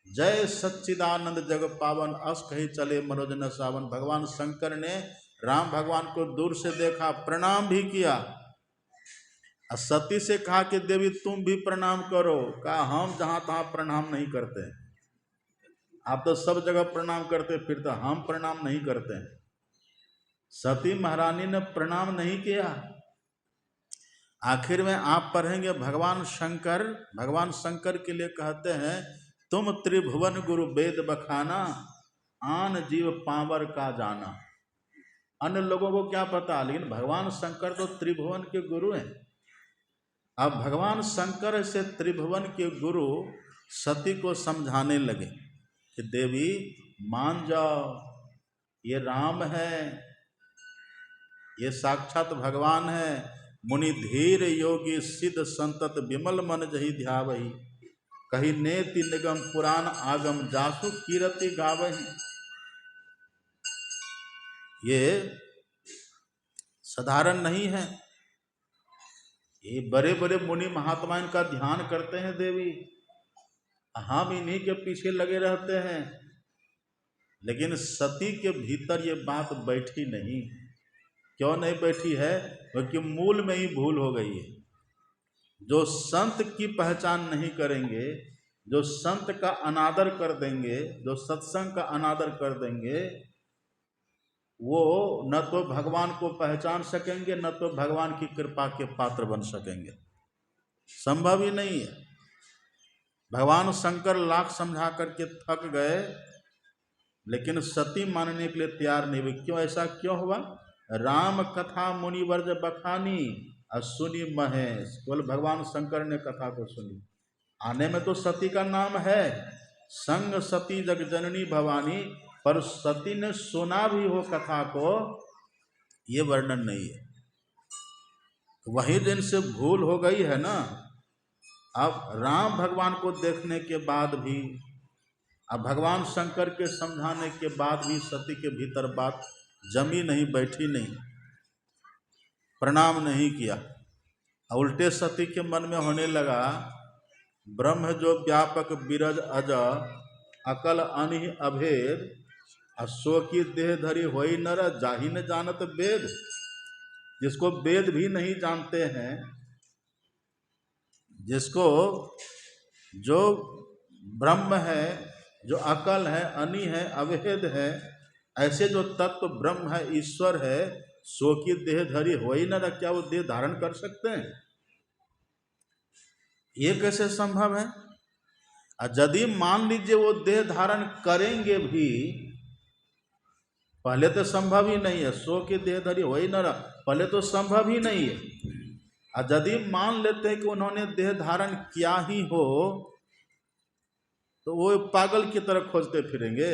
[SPEAKER 1] जय सच्चिदानंद जग पावन, अस कही चले मनोजन सावन। भगवान शंकर ने राम भगवान को दूर से देखा, प्रणाम भी किया। सती से कहा कि देवी तुम भी प्रणाम करो। कहा हम जहां तहां प्रणाम नहीं करते, आप तो सब जगह प्रणाम करते, फिर तो हम प्रणाम नहीं करते। सती महारानी ने प्रणाम नहीं किया। आखिर में आप पढ़ेंगे भगवान शंकर के लिए कहते हैं, तुम त्रिभुवन गुरु वेद बखाना, आन जीव पावर का जाना। अन्य लोगों को क्या पता, लेकिन भगवान शंकर तो त्रिभुवन के गुरु हैं। अब भगवान शंकर से त्रिभुवन के गुरु सती को समझाने लगे कि देवी मान जाओ, ये राम है, ये साक्षात भगवान है। मुनि धीर योगी सिद्ध संतत विमल मन जहि ध्यावहि, कही नेति निगम पुराण आगम जासु कीरति गावहि। ये साधारण नहीं है, ये बड़े बड़े मुनि महात्मा इनका ध्यान करते हैं देवी, हम इन्हीं के पीछे लगे रहते हैं। लेकिन सती के भीतर ये बात बैठी नहीं। क्यों नहीं बैठी है? क्योंकि मूल में ही भूल हो गई है। जो संत की पहचान नहीं करेंगे, जो संत का अनादर कर देंगे, जो सत्संग का अनादर कर देंगे, वो न तो भगवान को पहचान सकेंगे, न तो भगवान की कृपा के पात्र बन सकेंगे। संभव ही नहीं है। भगवान शंकर लाख समझा करके थक गए, लेकिन सती मानने के लिए तैयार नहीं हुई। क्यों? ऐसा क्यों हुआ? राम कथा मुनिवर्ज बखानी, सुनी महेश। केवल भगवान शंकर ने कथा को सुनी। आने में तो सती का नाम है, संग सती जग जननी भवानी, पर सती ने सुना भी हो कथा को, ये वर्णन नहीं है। वही दिन से भूल हो गई है ना। अब राम भगवान को देखने के बाद भी, अब भगवान शंकर के समझाने के बाद भी सती के भीतर बात जमी नहीं, बैठी नहीं, प्रणाम नहीं किया। उल्टे सती के मन में होने लगा, ब्रह्म जो व्यापक बिरज अज, अकल अनिह अभेद, सो की देह धरी होई नर जाहि न जानत वेद। जिसको वेद भी नहीं जानते हैं, जिसको जो ब्रह्म है, जो अकल है, अनि है, अभेद है, ऐसे जो तत्व ब्रह्म है, ईश्वर है, सो की देह धरी होई नर, क्या वो देह धारण कर सकते हैं? ये कैसे संभव है? यदि मान लीजिए वो देह धारण करेंगे भी, पहले तो संभव ही नहीं है, सो की देह धरी हो ही न रहा, पहले तो संभव ही नहीं है। और यदि मान लेते हैं कि उन्होंने देह धारण किया ही हो, तो वो पागल की तरह खोजते फिरेंगे।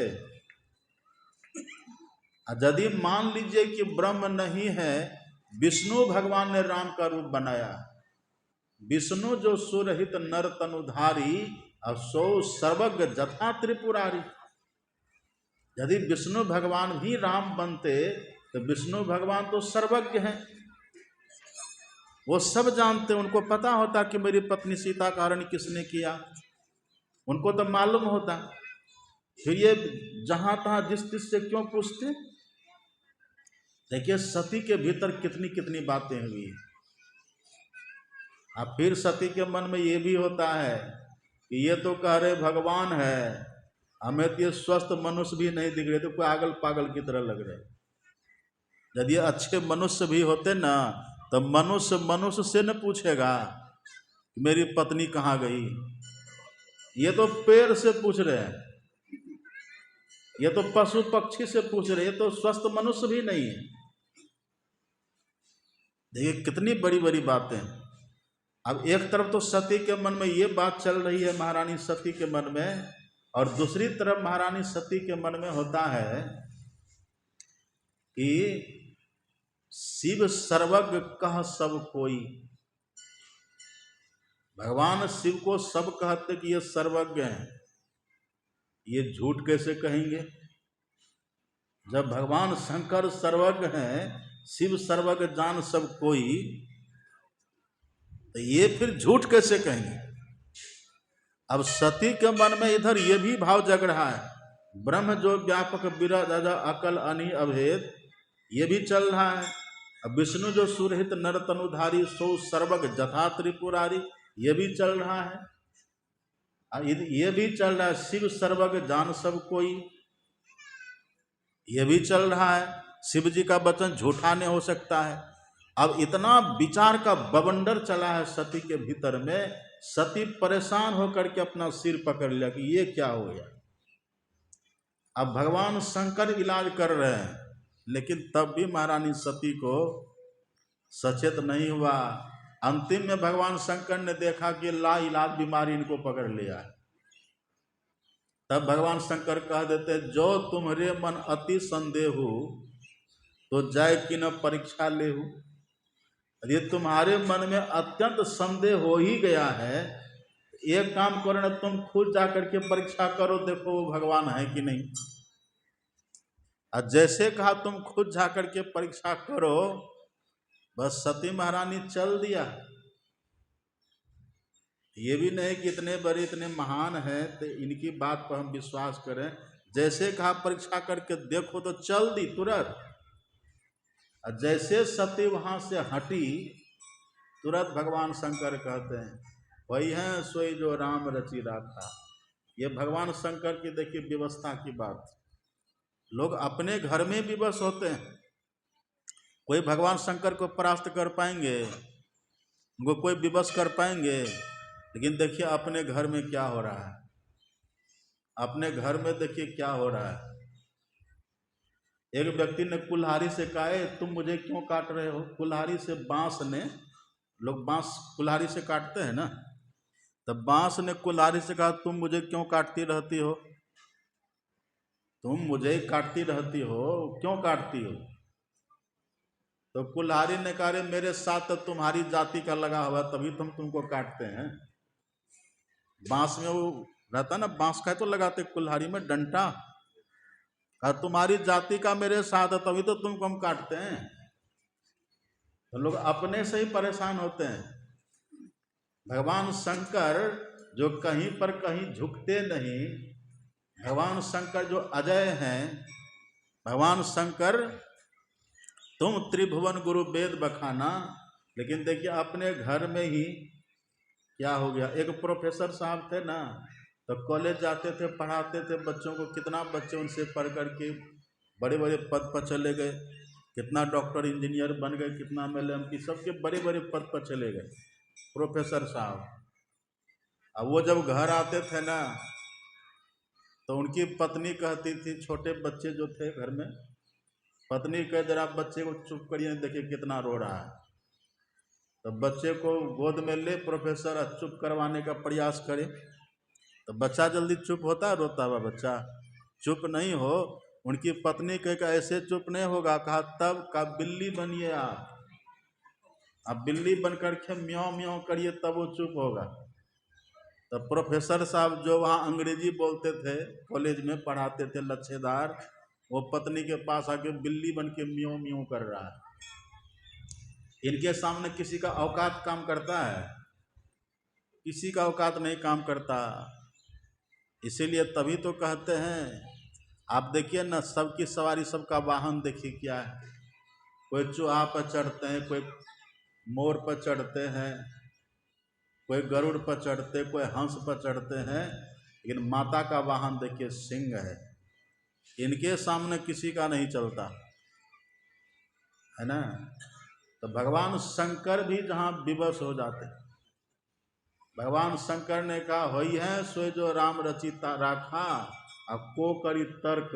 [SPEAKER 1] और यदि मान लीजिए कि ब्रह्म नहीं है, विष्णु भगवान ने राम का रूप बनाया, विष्णु जो सुरहित नर तनुधारी, और सो सर्वज्ञ जथा त्रिपुरारी। यदि विष्णु भगवान भी राम बनते तो विष्णु भगवान तो सर्वज्ञ हैं, वो सब जानते, उनको पता होता कि मेरी पत्नी सीता का हरण किसने किया, उनको तो मालूम होता। फिर ये जहां तहां जिस जिस से क्यों पूछते? देखिए सती के भीतर कितनी कितनी बातें हुई। अब फिर सती के मन में ये भी होता है कि ये तो कह रहे भगवान है, हमें तो ये स्वस्थ मनुष्य भी नहीं दिख रहे, तो कोई पागल पागल की तरह लग रहे। यदि अच्छे मनुष्य भी होते ना, तो मनुष्य मनुष्य से न पूछेगा कि मेरी पत्नी कहाँ गई। ये तो पेड़ से पूछ रहे हैं, ये तो पशु पक्षी से पूछ रहे, ये तो स्वस्थ मनुष्य भी नहीं है। देखिए कितनी बड़ी बड़ी बातें। अब एक तरफ तो सती के मन में ये बात चल रही है, महारानी सती के मन में, और दूसरी तरफ महारानी सती के मन में होता है कि शिव सर्वज्ञ कह सब कोई। भगवान शिव को सब कहते कि ये सर्वज्ञ हैं, ये झूठ कैसे कहेंगे? जब भगवान शंकर सर्वज्ञ हैं, शिव सर्वज्ञ जान सब कोई, तो ये फिर झूठ कैसे कहेंगे? अब सती के मन में इधर ये भी भाव जग रहा है, ब्रह्म जो व्यापक विरज अकल अनि अभेद, ये भी चल रहा है। अब विष्णु जो सुरहित नर तनुधारी, सो सर्वज्ञ जथा त्रिपुरारी, ये भी चल रहा है। ये भी चल रहा है, शिव सर्वज्ञ जान सब कोई, ये भी चल रहा है। शिव जी का वचन झूठा नहीं हो सकता है। अब इतना विचार का बवंडर चला है सती के भीतर में, सती परेशान होकर के अपना सिर पकड़ लिया कि ये क्या हो गया। अब भगवान शंकर इलाज कर रहे हैं, लेकिन तब भी महारानी सती को सचेत नहीं हुआ। अंतिम में भगवान शंकर ने देखा कि ला इलाज बीमारी इनको पकड़ लिया है। तब भगवान शंकर कह देते, जो तुम्हारे मन अति संदेहु, तो जाय कि न परीक्षा लेहु। यदि तुम्हारे मन में अत्यंत संदेह हो ही गया है, एक काम करो ना, तुम खुद जाकर के परीक्षा करो, देखो वो भगवान है कि नहीं। और जैसे कहा तुम खुद जाकर के परीक्षा करो, बस सती महारानी चल दिया। ये भी नहीं कि इतने बड़े इतने महान हैं तो इनकी बात पर हम विश्वास करें। जैसे कहा परीक्षा करके देखो, तो चल दी तुरंत। और जैसे सती वहां से हटी, तुरंत भगवान शंकर कहते हैं, वही है सोई जो राम रचि राखा। ये भगवान शंकर की देखिए व्यवस्था की बात। लोग अपने घर में विवश होते हैं, कोई भगवान शंकर को परास्त कर पाएंगे, उनको कोई विवश कर पाएंगे? लेकिन देखिए अपने घर में क्या हो रहा है, अपने घर में देखिए क्या हो रहा है। एक व्यक्ति ने कुल्हाड़ी से कहा, तुम मुझे क्यों काट रहे हो? कुल्हाड़ी से, बांस ने, लोग बांस कुल्हाड़ी से काटते हैं ना, तब बांस ने कुल्हाड़ी से कहा, तुम मुझे क्यों काटती रहती हो? तुम मुझे काटती रहती हो, क्यों काटती हो? तो कुल्हाड़ी ने कहा, मेरे साथ तो तुम्हारी जाति का लगा हुआ, तभी तो हम तुमको काटते हैं। बांस में वो रहता ना, बांस का तो लगाते कुल्हाड़ी में डंटा, और तुम्हारी जाति का मेरे साथ है, तभी तो तुमको हम काटते हैं। तो लोग अपने से ही परेशान होते हैं। भगवान शंकर जो कहीं पर कहीं झुकते नहीं, भगवान शंकर जो अजय हैं, भगवान शंकर तुम त्रिभुवन गुरु वेद बखाना, लेकिन देखिए अपने घर में ही क्या हो गया। एक प्रोफेसर साहब थे ना, तो कॉलेज जाते थे, पढ़ाते थे बच्चों को, कितना बच्चे उनसे पढ़ करके बड़े बड़े पद पर चले गए, कितना डॉक्टर इंजीनियर बन गए, कितना MLM सबके बड़े बड़े पद पर चले गए प्रोफेसर साहब। अब वो जब घर आते थे ना, तो उनकी पत्नी कहती थी, छोटे बच्चे जो थे घर में, पत्नी कह जरा बच्चे को चुप करिए, देखिए कितना रो रहा है। तो बच्चे को गोद में ले प्रोफेसर चुप करवाने का प्रयास करे, तो बच्चा जल्दी चुप होता है? रोता हुआ बच्चा चुप नहीं हो। उनकी पत्नी कह का ऐसे चुप नहीं होगा, कहा तब का बिल्ली बनिए आप बिल्ली बनकर के म्याऊं म्याऊं करिए, तब वो चुप होगा। तो प्रोफेसर साहब जो वहाँ अंग्रेजी बोलते थे, कॉलेज में पढ़ाते थे, लच्छेदार, वो पत्नी के पास आके बिल्ली बन के म्याऊं म्याऊं कर रहा है। इनके सामने किसी का औकात काम करता है? किसी का औकात नहीं काम करता। इसीलिए तभी तो कहते हैं, आप देखिए ना, सबकी सवारी, सबका वाहन देखिए क्या है। कोई चूहा पर चढ़ते हैं, कोई मोर पर चढ़ते हैं, कोई गरुड़ पर चढ़ते, कोई हंस पर चढ़ते हैं, लेकिन माता का वाहन देखिए सिंह है। इनके सामने किसी का नहीं चलता है ना। तो भगवान शंकर भी जहाँ विवश हो जाते हैं, भगवान शंकर ने कहा, होई है सोई जो राम रचिता राखा, अब को करी तर्क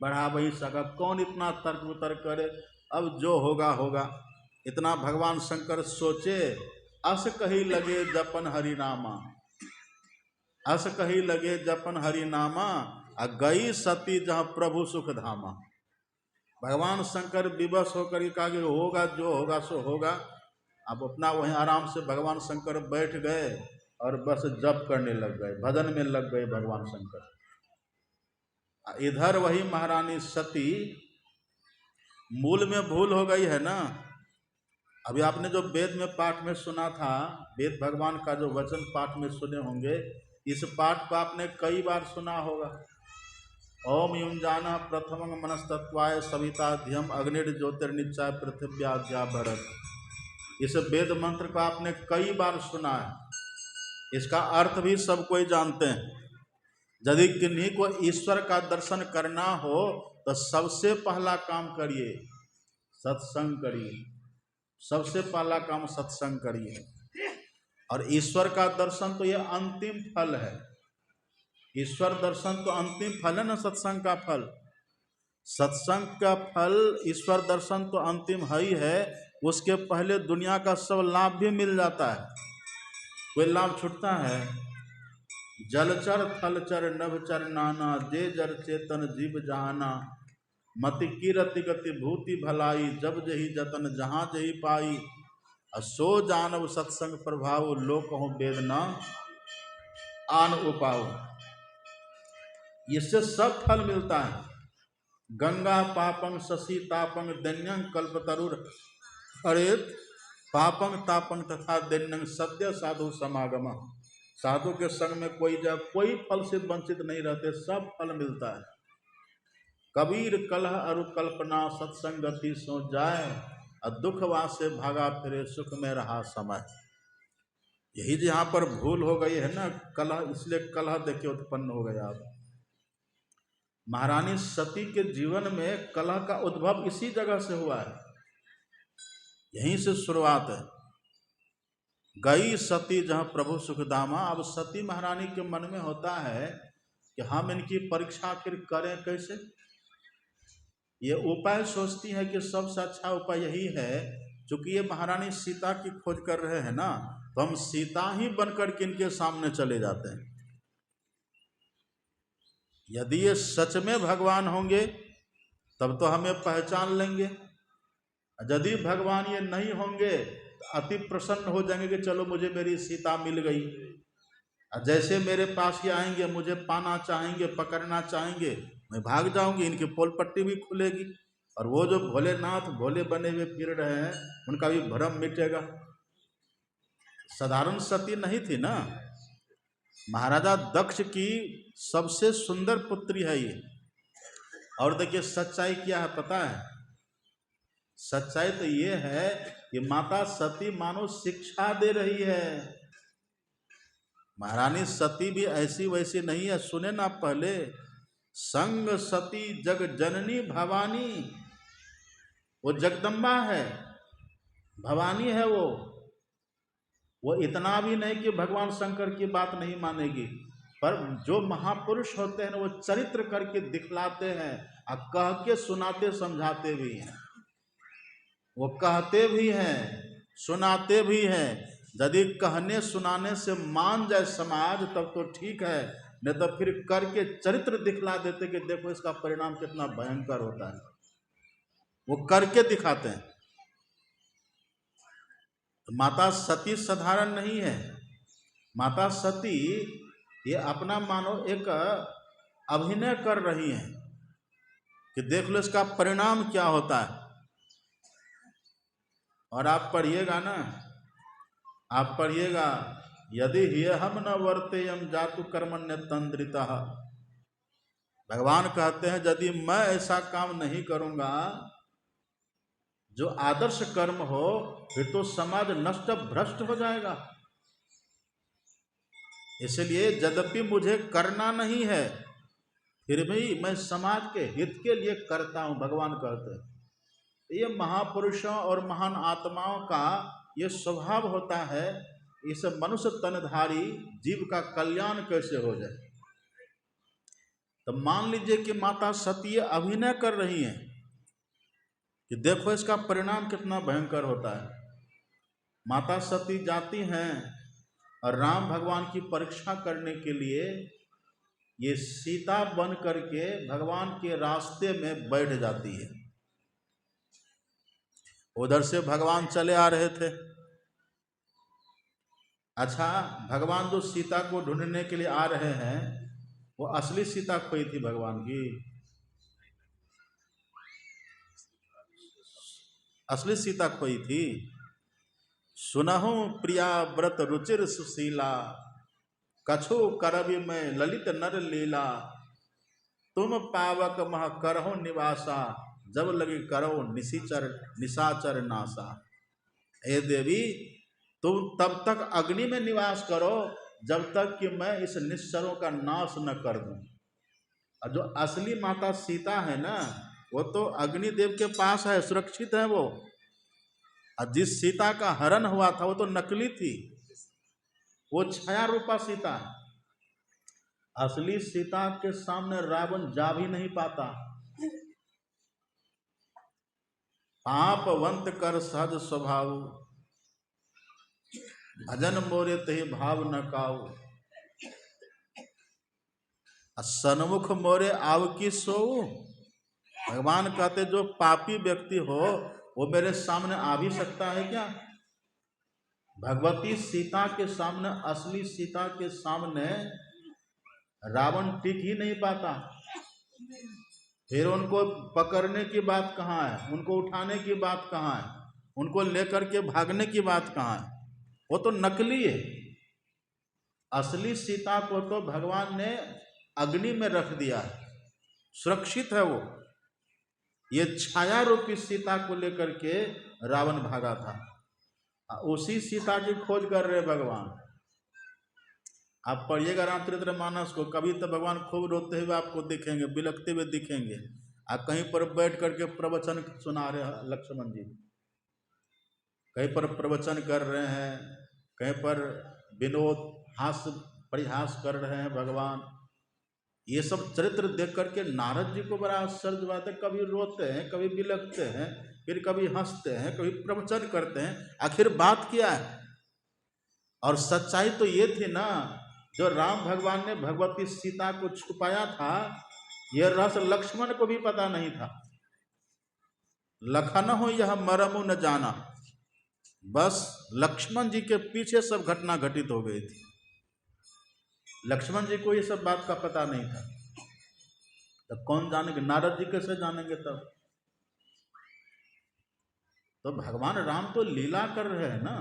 [SPEAKER 1] बढ़ा वही सका। कौन इतना तर्क वितर्क करे, अब जो होगा होगा। इतना भगवान शंकर सोचे, अस कही लगे जपन हरि नामा, अस कही लगे जपन हरि नामा, गई सती जहाँ प्रभु सुख धामा। भगवान शंकर विवश होकर कहा कि होगा जो होगा सो होगा। अब अपना वहीं आराम से भगवान शंकर बैठ गए और बस जप करने लग गए, भजन में लग गए भगवान शंकर। इधर वही महारानी सती, मूल में भूल हो गई है ना। अभी आपने जो वेद में पाठ में सुना था, वेद भगवान का जो वचन पाठ में सुने होंगे, इस पाठ को आपने कई बार सुना होगा। ओम युंजाना प्रथमं मनस्तत्वाय सविताध्यम अग्निर ज्योतिर्निचाय पृथिव्याद्या भरत। इस वेद मंत्र को आपने कई बार सुना है, इसका अर्थ भी सब कोई जानते हैं। यदि किन्हीं को ईश्वर का दर्शन करना हो तो सबसे पहला काम करिए, सत्संग करिए। सबसे पहला काम सत्संग करिए। और ईश्वर का दर्शन तो यह अंतिम फल है। ईश्वर दर्शन तो अंतिम फल है ना, सत्संग का फल। सत्संग का फल, ईश्वर दर्शन तो अंतिम है ही है, उसके पहले दुनिया का सब लाभ भी मिल जाता है। कोई लाभ छूटता है? जलचर थलचर नभचर नाना, जे जर चेतन जीव जहाना, मति कीरति गति भूति भलाई, जब जही जतन जहाँ जही पाई, सो जानव सत्संग प्रभाव, लोक हो वेदना आन उपाओ। इससे सब फल मिलता है। गंगा पापं शशि तापं दैन्यं कल्पतरुर हरेत, पापं तापं तथा दैन्यं सद्य साधु समागम। साधु के संग में कोई फल से वंचित नहीं रहते, सब फल मिलता है। कबीर कलह अरु कल्पना, सत्संगति सो जाए, और दुख वासे भागा फिरे, सुख में रहा समय। यही जहाँ पर भूल हो गई है ना, कलह, इसलिए कलह देखिए उत्पन्न हो गया। अब महारानी सती के जीवन में कलह का उद्भव इसी जगह से हुआ है, यहीं से शुरुआत है। गई सती जहाँ प्रभु सुखधामा। अब सती महारानी के मन में होता है कि हम इनकी परीक्षा आखिर करें कैसे। ये उपाय सोचती है कि सबसे अच्छा उपाय यही है, चूंकि ये महारानी सीता की खोज कर रहे हैं ना, तो हम सीता ही बनकर के इनके सामने चले जाते हैं। यदि ये सच में भगवान होंगे तब तो हमें पहचान लेंगे। यदि भगवान ये नहीं होंगे तो अति प्रसन्न हो जाएंगे कि चलो मुझे मेरी सीता मिल गई। जैसे मेरे पास ये आएंगे, मुझे पाना चाहेंगे, पकड़ना चाहेंगे, मैं भाग जाऊंगी, इनकी पोल पट्टी भी खुलेगी, और वो जो भोलेनाथ भोले बने हुए फिर रहे हैं उनका भी भ्रम मिटेगा। साधारण सती नहीं थी ना, महाराजा दक्ष की सबसे सुंदर पुत्री है ये। और देखिए सच्चाई क्या है पता है? सच्चाई तो ये है कि माता सती मानो शिक्षा दे रही है। महारानी सती भी ऐसी वैसी नहीं है, सुने ना पहले, संग सती जग जननी भवानी, वो जगदम्बा है, भवानी है वो इतना भी नहीं कि भगवान शंकर की बात नहीं मानेगी, पर जो महापुरुष होते हैं वो चरित्र करके दिखलाते हैं और कह के सुनाते समझाते भी हैं। वो कहते भी हैं सुनाते भी हैं। यदि कहने सुनाने से मान जाए समाज तब तो ठीक है, नहीं तो फिर करके चरित्र दिखला देते कि देखो इसका परिणाम कितना भयंकर होता है, वो करके दिखाते हैं। तो माता सती साधारण नहीं है। माता सती ये अपना मानो एक अभिनय कर रही हैं कि देख लो इसका परिणाम क्या होता है। और आप पढ़िएगा ना, आप पढ़िएगा, यदि हम न वर्तेयम जातु कर्मण्य तंद्रिता, भगवान कहते हैं यदि मैं ऐसा काम नहीं करूंगा जो आदर्श कर्म हो, फिर तो समाज नष्ट भ्रष्ट हो जाएगा। इसलिए यद्यपि मुझे करना नहीं है, फिर भी मैं समाज के हित के लिए करता हूं, भगवान कहते हैं। ये महापुरुषों और महान आत्माओं का ये स्वभाव होता है। इस मनुष्य तनधारी जीव का कल्याण कैसे हो जाए। तो मान लीजिए कि माता सती अभिनय कर रही हैं कि देखो इसका परिणाम कितना भयंकर होता है। माता सती जाती हैं और राम भगवान की परीक्षा करने के लिए ये सीता बन करके भगवान के रास्ते में बैठ जाती है। उधर से भगवान चले आ रहे थे। अच्छा, भगवान जो सीता को ढूंढने के लिए आ रहे हैं, वो असली सीता खोई थी भगवान की? असली सीता खोई थी। सुनहु प्रिया व्रत रुचिर सुशीला, कछु करबि में ललित नर लीला, तुम पावक मह करहो निवासा, जब लगी करो निशाचर नासा। हे देवी, तुम तब तक अग्नि में निवास करो जब तक कि मैं इस निश्चरों का नाश न कर दूं। और जो असली माता सीता है ना, वो तो अग्निदेव के पास है, सुरक्षित है वो। और जिस सीता का हरण हुआ था वो तो नकली थी, वो छाया रूपा सीता है। असली सीता के सामने रावण जा भी नहीं पाता। पापवंत कर सहज स्वभाव, भजन मोरे तहि भाव न काऊ, सन्मुख मोरे आव की सोऊ। भगवान कहते जो पापी व्यक्ति हो वो मेरे सामने आ भी सकता है क्या? भगवती सीता के सामने, असली सीता के सामने रावण टिक ही नहीं पाता। फिर उनको पकड़ने की बात कहाँ है, उनको उठाने की बात कहाँ है, उनको लेकर के भागने की बात कहाँ है? वो तो नकली है। असली सीता को तो भगवान ने अग्नि में रख दिया है, सुरक्षित है वो। ये छाया रूपी सीता को लेकर के रावण भागा था, उसी सीता की खोज कर रहे भगवान। आप पढ़िएगा रामचरितमानस को, कभी तो भगवान खूब रोते हुए आपको दिखेंगे, बिलखते हुए दिखेंगे। आप कहीं पर बैठ करके प्रवचन सुना रहे हैं लक्ष्मण जी, कहीं पर प्रवचन कर रहे हैं, कहीं पर विनोद हास्य परिहास कर रहे हैं भगवान। ये सब चरित्र देख करके नारद जी को बड़ा आश्चर्य बात है। कभी रोते हैं, कभी बिलखते हैं, फिर कभी हंसते हैं, कभी प्रवचन करते हैं। आखिर बात क्या है? और सच्चाई तो ये थी ना, जो राम भगवान ने भगवती सीता को छुपाया था, यह रहस्य लक्ष्मण को भी पता नहीं था। लखन हो यह मरमु न जाना, बस लक्ष्मण जी के पीछे सब घटना घटित हो गई थी। लक्ष्मण जी को ये सब बात का पता नहीं था। तो कौन जानेंगे? नारद जी कैसे जानेंगे तब? तो भगवान राम तो लीला कर रहे हैं ना।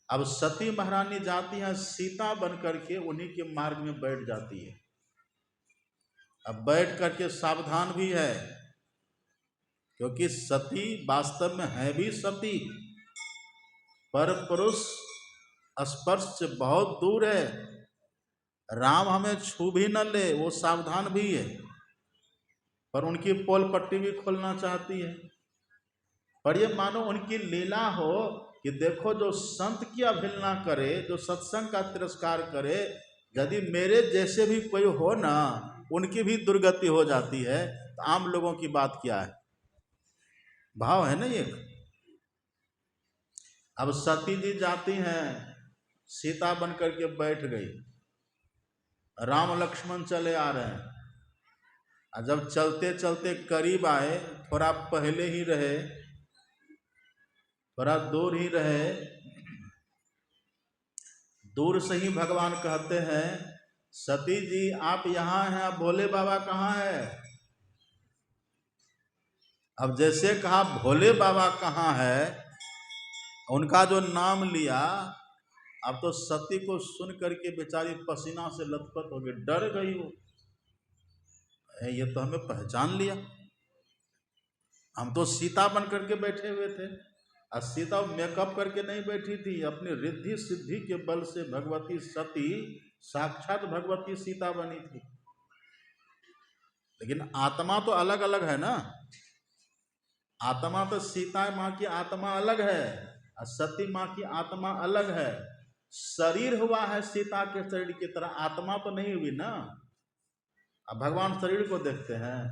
[SPEAKER 1] अब सती महारानी जाती है सीता बन करके, उन्हीं के मार्ग में बैठ जाती है। अब बैठ करके सावधान भी है, क्योंकि सती वास्तव में है भी सती, पर पुरुष स्पर्श से बहुत दूर है। राम हमें छू भी न ले, वो सावधान भी है, पर उनकी पोल पट्टी भी खोलना चाहती है। पर ये मानो उनकी लीला हो कि देखो, जो संत की अवहेलना करे, जो सत्संग का तिरस्कार करे, यदि मेरे जैसे भी कोई हो ना, उनकी भी दुर्गति हो जाती है, तो आम लोगों की बात क्या है। भाव है ना ये। अब सती जी जाती हैं, सीता बन करके बैठ गई, राम लक्ष्मण चले आ रहे हैं, और जब चलते चलते करीब आए, थोड़ा पहले ही रहे, थोड़ा दूर ही रहे, दूर से ही भगवान कहते हैं, सती जी आप यहाँ हैं, अब भोले बाबा कहाँ है। अब जैसे कहा भोले बाबा कहाँ है, उनका जो नाम लिया, अब तो सती को सुन करके बेचारी पसीना से लथपथ हो गई, डर गई वो, ये तो हमें पहचान लिया, हम तो सीता बन करके बैठे हुए थे। और सीता मेकअप करके नहीं बैठी थी, अपनी रिद्धि सिद्धि के बल से भगवती सती साक्षात भगवती सीता बनी थी। लेकिन आत्मा तो अलग अलग है ना, आत्मा तो सीता माँ की आत्मा अलग है और सती माँ की आत्मा अलग है। शरीर हुआ है सीता के शरीर की तरह, आत्मा तो नहीं हुई ना। अब भगवान शरीर को देखते हैं,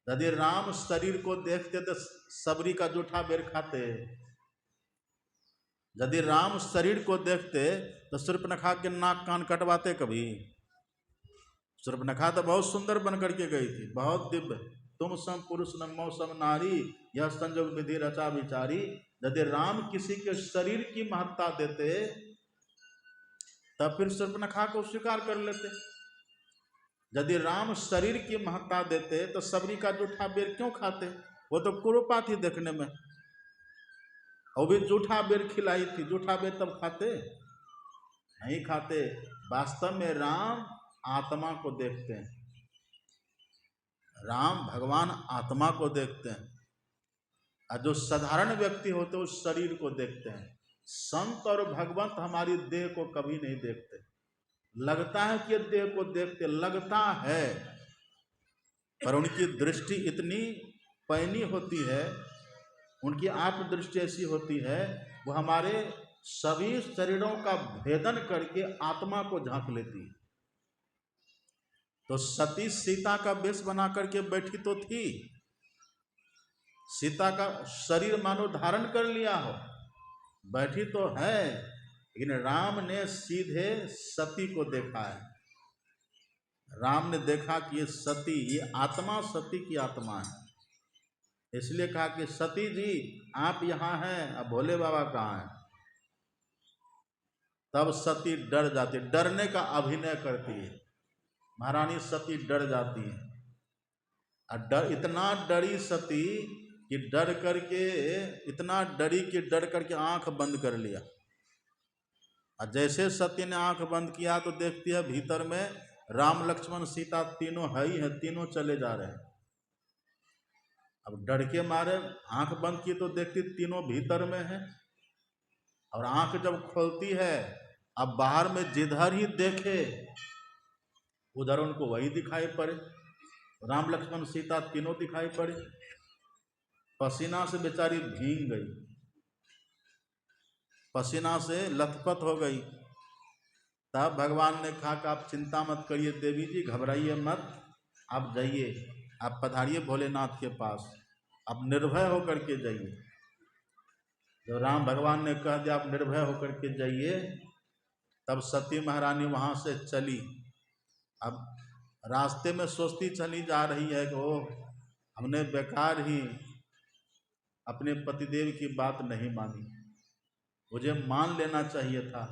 [SPEAKER 1] यदि राम शरीर को देखते तो सबरी का जूठा बेर खाते, यदि राम शरीर को देखते तो सूर्पनखा के नाक कान कटवाते कभी। सूर्पनखा तो बहुत सुंदर बन करके गई थी, बहुत दिव्य, तुम सम पुरुष न मौसम नारी, यह संजोग विधि रचा विचारी। यदि राम किसी के शरीर की महत्ता देते तब फिर सूर्पनखा को स्वीकार कर लेते। यदि राम शरीर की महत्ता देते तो सबरी का जूठा बेर क्यों खाते, वो तो कुरूपा थी देखने में, वो भी जूठा बेर खिलाई थी, जूठा बेर तब खाते नहीं खाते। वास्तव में राम आत्मा को देखते हैं, राम भगवान आत्मा को देखते हैं, और जो साधारण व्यक्ति होते हैं उस शरीर को देखते हैं। संत और भगवंत हमारी देह को कभी नहीं देखते, लगता है कि देह को देखते, लगता है, पर उनकी दृष्टि इतनी पैनी होती है, उनकी आत्म दृष्टि ऐसी होती है, वो हमारे सभी शरीरों का भेदन करके आत्मा को झांक लेती है। तो सती सीता का वेश बना करके बैठी तो थी, सीता का शरीर मानो धारण कर लिया हो, बैठी तो है, लेकिन राम ने सीधे सती को देखा है। राम ने देखा कि ये सती, ये आत्मा सती की आत्मा है, इसलिए कहा कि सती जी आप यहाँ हैं, अब भोले बाबा कहाँ हैं। तब सती डर जाती, डरने का अभिनय करती है, महारानी सती डर जाती है, और डर, इतना डरी सती कि डर करके, इतना डरी कि डर करके आंख बंद कर लिया। और जैसे सती ने आंख बंद किया तो देखती है भीतर में राम लक्ष्मण सीता तीनों है ही है, तीनों चले जा रहे हैं। अब डर के मारे आंख बंद की तो देखती तीनों भीतर में है, और आंख जब खोलती है, अब बाहर में जिधर ही देखे उधर उनको वही दिखाई पड़े, राम लक्ष्मण सीता तीनों दिखाई पड़े। पसीना से बेचारी भीग गई, पसीना से लथपथ हो गई। तब भगवान ने कहा कि आप चिंता मत करिए देवी जी, घबराइए मत, आप जाइए, आप पधारिए भोलेनाथ के पास, आप निर्भय होकर के जाइए। जब राम भगवान ने कह दिया आप निर्भय होकर के जाइए, तब सती महारानी वहाँ से चली। अब रास्ते में सोचती चली जा रही है कि ओह, हमने बेकार ही अपने पतिदेव की बात नहीं मानी, मुझे मान लेना चाहिए था,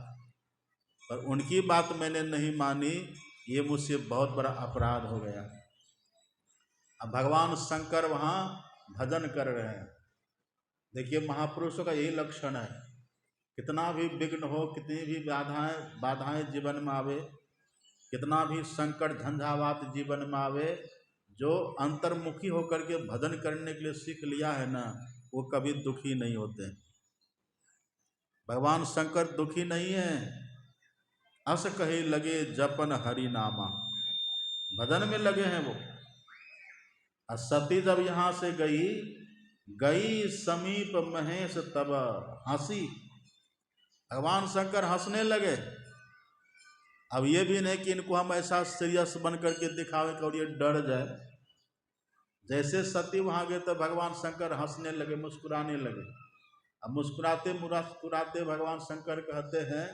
[SPEAKER 1] पर उनकी बात मैंने नहीं मानी, ये मुझसे बहुत बड़ा अपराध हो गया। अब भगवान शंकर वहाँ भजन कर रहे हैं। देखिए महापुरुषों का यही लक्षण है, कितना भी विघ्न हो, कितनी भी बाधाएं जीवन में आवे, कितना भी संकट झंझावात जीवन में आवे, जो अंतर्मुखी होकर के भजन करने के लिए सीख लिया है ना, वो कभी दुखी नहीं होते। भगवान शंकर दुखी नहीं है। अस कहे लगे जपन हरि नामा, भजन में लगे हैं वो। और सती जब यहाँ से गई समीप महेश तब हंसी, भगवान शंकर हंसने लगे। अब ये भी नहीं कि इनको हम ऐसा सीरियस बन करके दिखावे और ये डर जाए। जैसे सती वहां गए तो भगवान शंकर हंसने लगे, मुस्कुराने लगे। अब मुस्कुराते मुस्कुराते भगवान शंकर कहते हैं,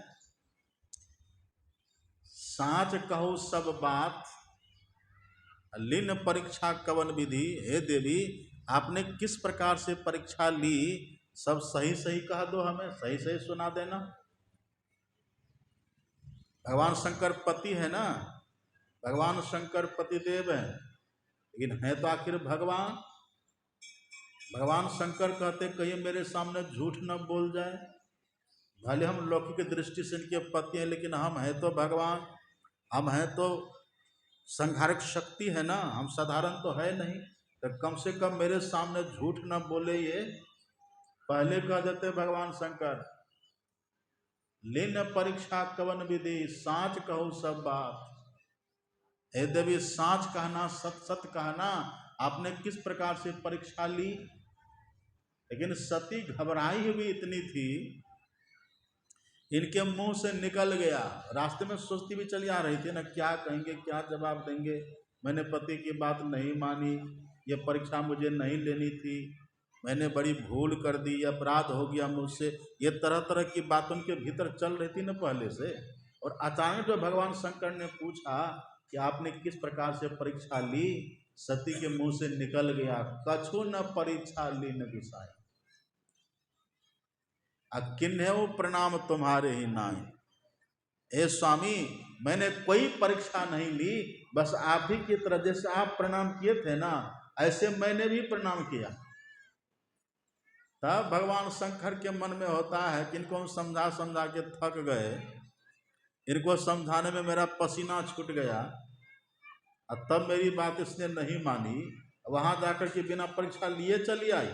[SPEAKER 1] साच कहो सब बात लीन परीक्षा कवन विधि। हे देवी, आपने किस प्रकार से परीक्षा ली, सब सही सही कह दो, हमें सही सही सुना देना। भगवान शंकर पति है ना, भगवान शंकर पतिदेव है, लेकिन है तो आखिर भगवान। भगवान शंकर कहते कहीं मेरे सामने झूठ न बोल जाए। भले हम लौकिक दृष्टि से इनके पति हैं, लेकिन हम हैं तो भगवान, हम हैं तो संहारक शक्ति है ना, हम साधारण तो है नहीं। तो कम से कम मेरे सामने झूठ न बोले, ये पहले कह देते भगवान शंकर। लेन परीक्षा कवन विधि, साच कहो सब बात। हे देवी, साच कहना, सत सत कहना, आपने किस प्रकार से परीक्षा ली। लेकिन सती घबराई हुई इतनी थी, इनके मुंह से निकल गया। रास्ते में सोचती भी चली आ रही थी ना, क्या कहेंगे, क्या जवाब देंगे। मैंने पति की बात नहीं मानी, ये परीक्षा मुझे नहीं लेनी थी, मैंने बड़ी भूल कर दी, अपराध हो गया मुझसे। ये तरह तरह की बातों के भीतर चल रही थी ना पहले से। और अचानक जो भगवान शंकर ने पूछा कि आपने किस प्रकार से परीक्षा ली, सती के मुंह से निकल गया, कछु न परीक्षा ली न गुसाई, किन्हें प्रणाम तुम्हारे ही नाई। हे स्वामी, मैंने कोई परीक्षा नहीं ली, बस आप ही की तरह जैसे आप प्रणाम किए थे ना, ऐसे मैंने भी प्रणाम किया। तब भगवान शंकर के मन में होता है कि इनको हम समझा समझा के थक गए, इनको समझाने में मेरा पसीना छूट गया, और तब मेरी बात इसने नहीं मानी, वहां जाकर के बिना परीक्षा लिए चली आई।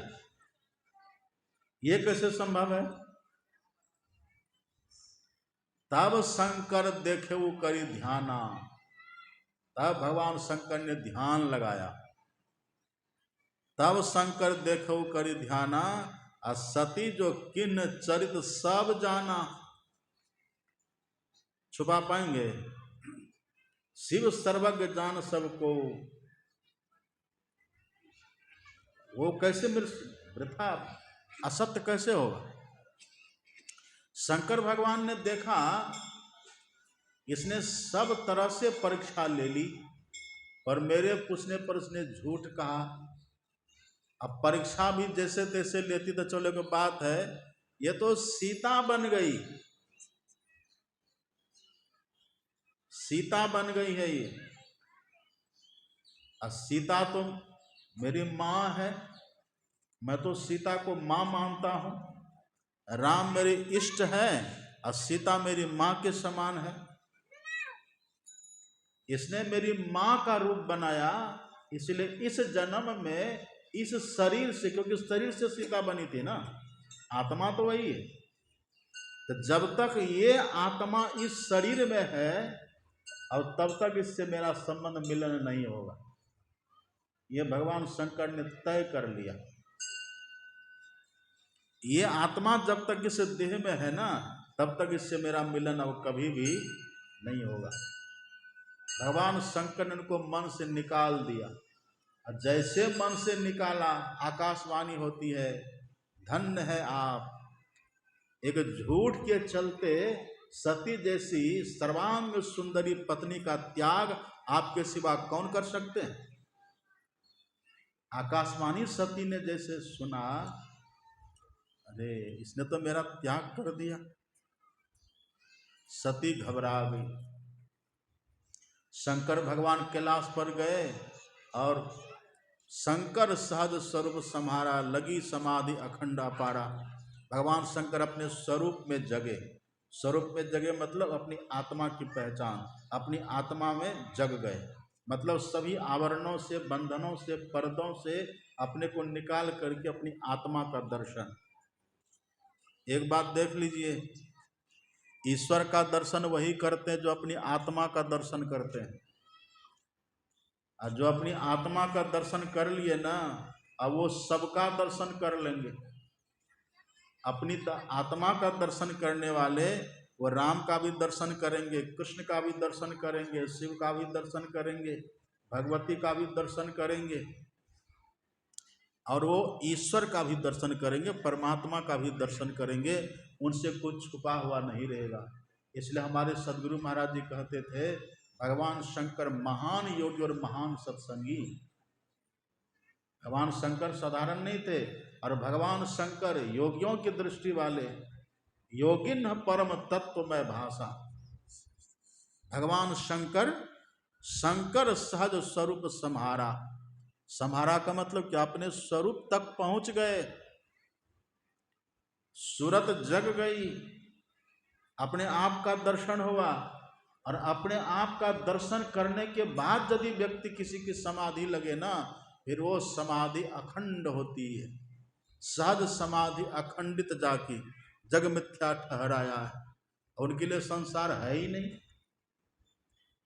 [SPEAKER 1] ये कैसे संभव है। तब शंकर देखे वो करी ध्याना, तब भगवान शंकर ने ध्यान लगाया। तब शंकर देखो करी ध्याना, और सती जो किन्न चरित सब जाना। छुपा पाएंगे, शिव सर्वज्ञ जान सबको, वो कैसे वृथा असत्य कैसे होगा। शंकर भगवान ने देखा इसने सब तरह से परीक्षा ले ली, और मेरे पूछने पर उसने झूठ कहा। अब परीक्षा भी जैसे तैसे लेती तो चलो की बात है, ये तो सीता बन गई, सीता बन गई है ये। और सीता तो मेरी माँ है, मैं तो सीता को माँ मानता हूँ। राम मेरे इष्ट है और सीता मेरी माँ के समान है। इसने मेरी माँ का रूप बनाया, इसलिए इस जन्म में इस शरीर से, क्योंकि शरीर से सीता बनी थी ना, आत्मा तो वही है, तो जब तक ये आत्मा इस शरीर में है और तब तक इससे मेरा संबंध मिलन नहीं होगा। ये भगवान शंकर ने तय कर लिया। ये आत्मा जब तक इस देह में है ना, तब तक इससे मेरा मिलन अब कभी भी नहीं होगा। भगवान शंकर ने उनको मन से निकाल दिया, और जैसे मन से निकाला, आकाशवाणी होती है, धन्य है आप। एक झूठ के चलते सती जैसी सर्वांग सुंदरी पत्नी का त्याग आपके सिवा कौन कर सकते हैं। आकाशवाणी सती ने जैसे सुना, अरे इसने तो मेरा त्याग कर दिया। सती घबरा गई। शंकर भगवान कैलाश पर गए और शंकर सहज स्वरूप सम्हारा, लगी समाधि अखंड अपारा। भगवान शंकर अपने स्वरूप में जगे, स्वरूप में जगे मतलब अपनी आत्मा की पहचान, अपनी आत्मा में जग गए, मतलब सभी आवरणों से, बंधनों से, पर्दों से अपने को निकाल करके अपनी आत्मा का दर्शन। एक बात देख लीजिए, ईश्वर का दर्शन वही करते हैं जो अपनी आत्मा का दर्शन करते हैं। और जो अपनी आत्मा का दर्शन कर लिए ना, अब वो सबका दर्शन कर लेंगे। अपनी आत्मा का दर्शन करने वाले वो राम का भी दर्शन करेंगे, कृष्ण का भी दर्शन करेंगे, शिव का भी दर्शन करेंगे, भगवती का भी दर्शन करेंगे, और वो ईश्वर का भी दर्शन करेंगे, परमात्मा का भी दर्शन करेंगे। उनसे कुछ छुपा हुआ नहीं रहेगा। इसलिए हमारे सदगुरु महाराज जी कहते थे, भगवान शंकर महान योगी और महान सत्संगी। भगवान शंकर साधारण नहीं थे, और भगवान शंकर योगियों की दृष्टि वाले, योगिन परम तत्वमय भाषा। भगवान शंकर, शंकर सहज स्वरूप सम्हारा। सम्हारा का मतलब क्या? अपने स्वरूप तक पहुंच गए, सूरत जग गई, अपने आप का दर्शन हुआ। और अपने आप का दर्शन करने के बाद यदि व्यक्ति किसी की समाधि लगे ना, फिर वो समाधि अखंड होती है। सहज समाधि अखंडित जाकी जग मिथ्या ठहराया है। उनके लिए संसार है ही नहीं।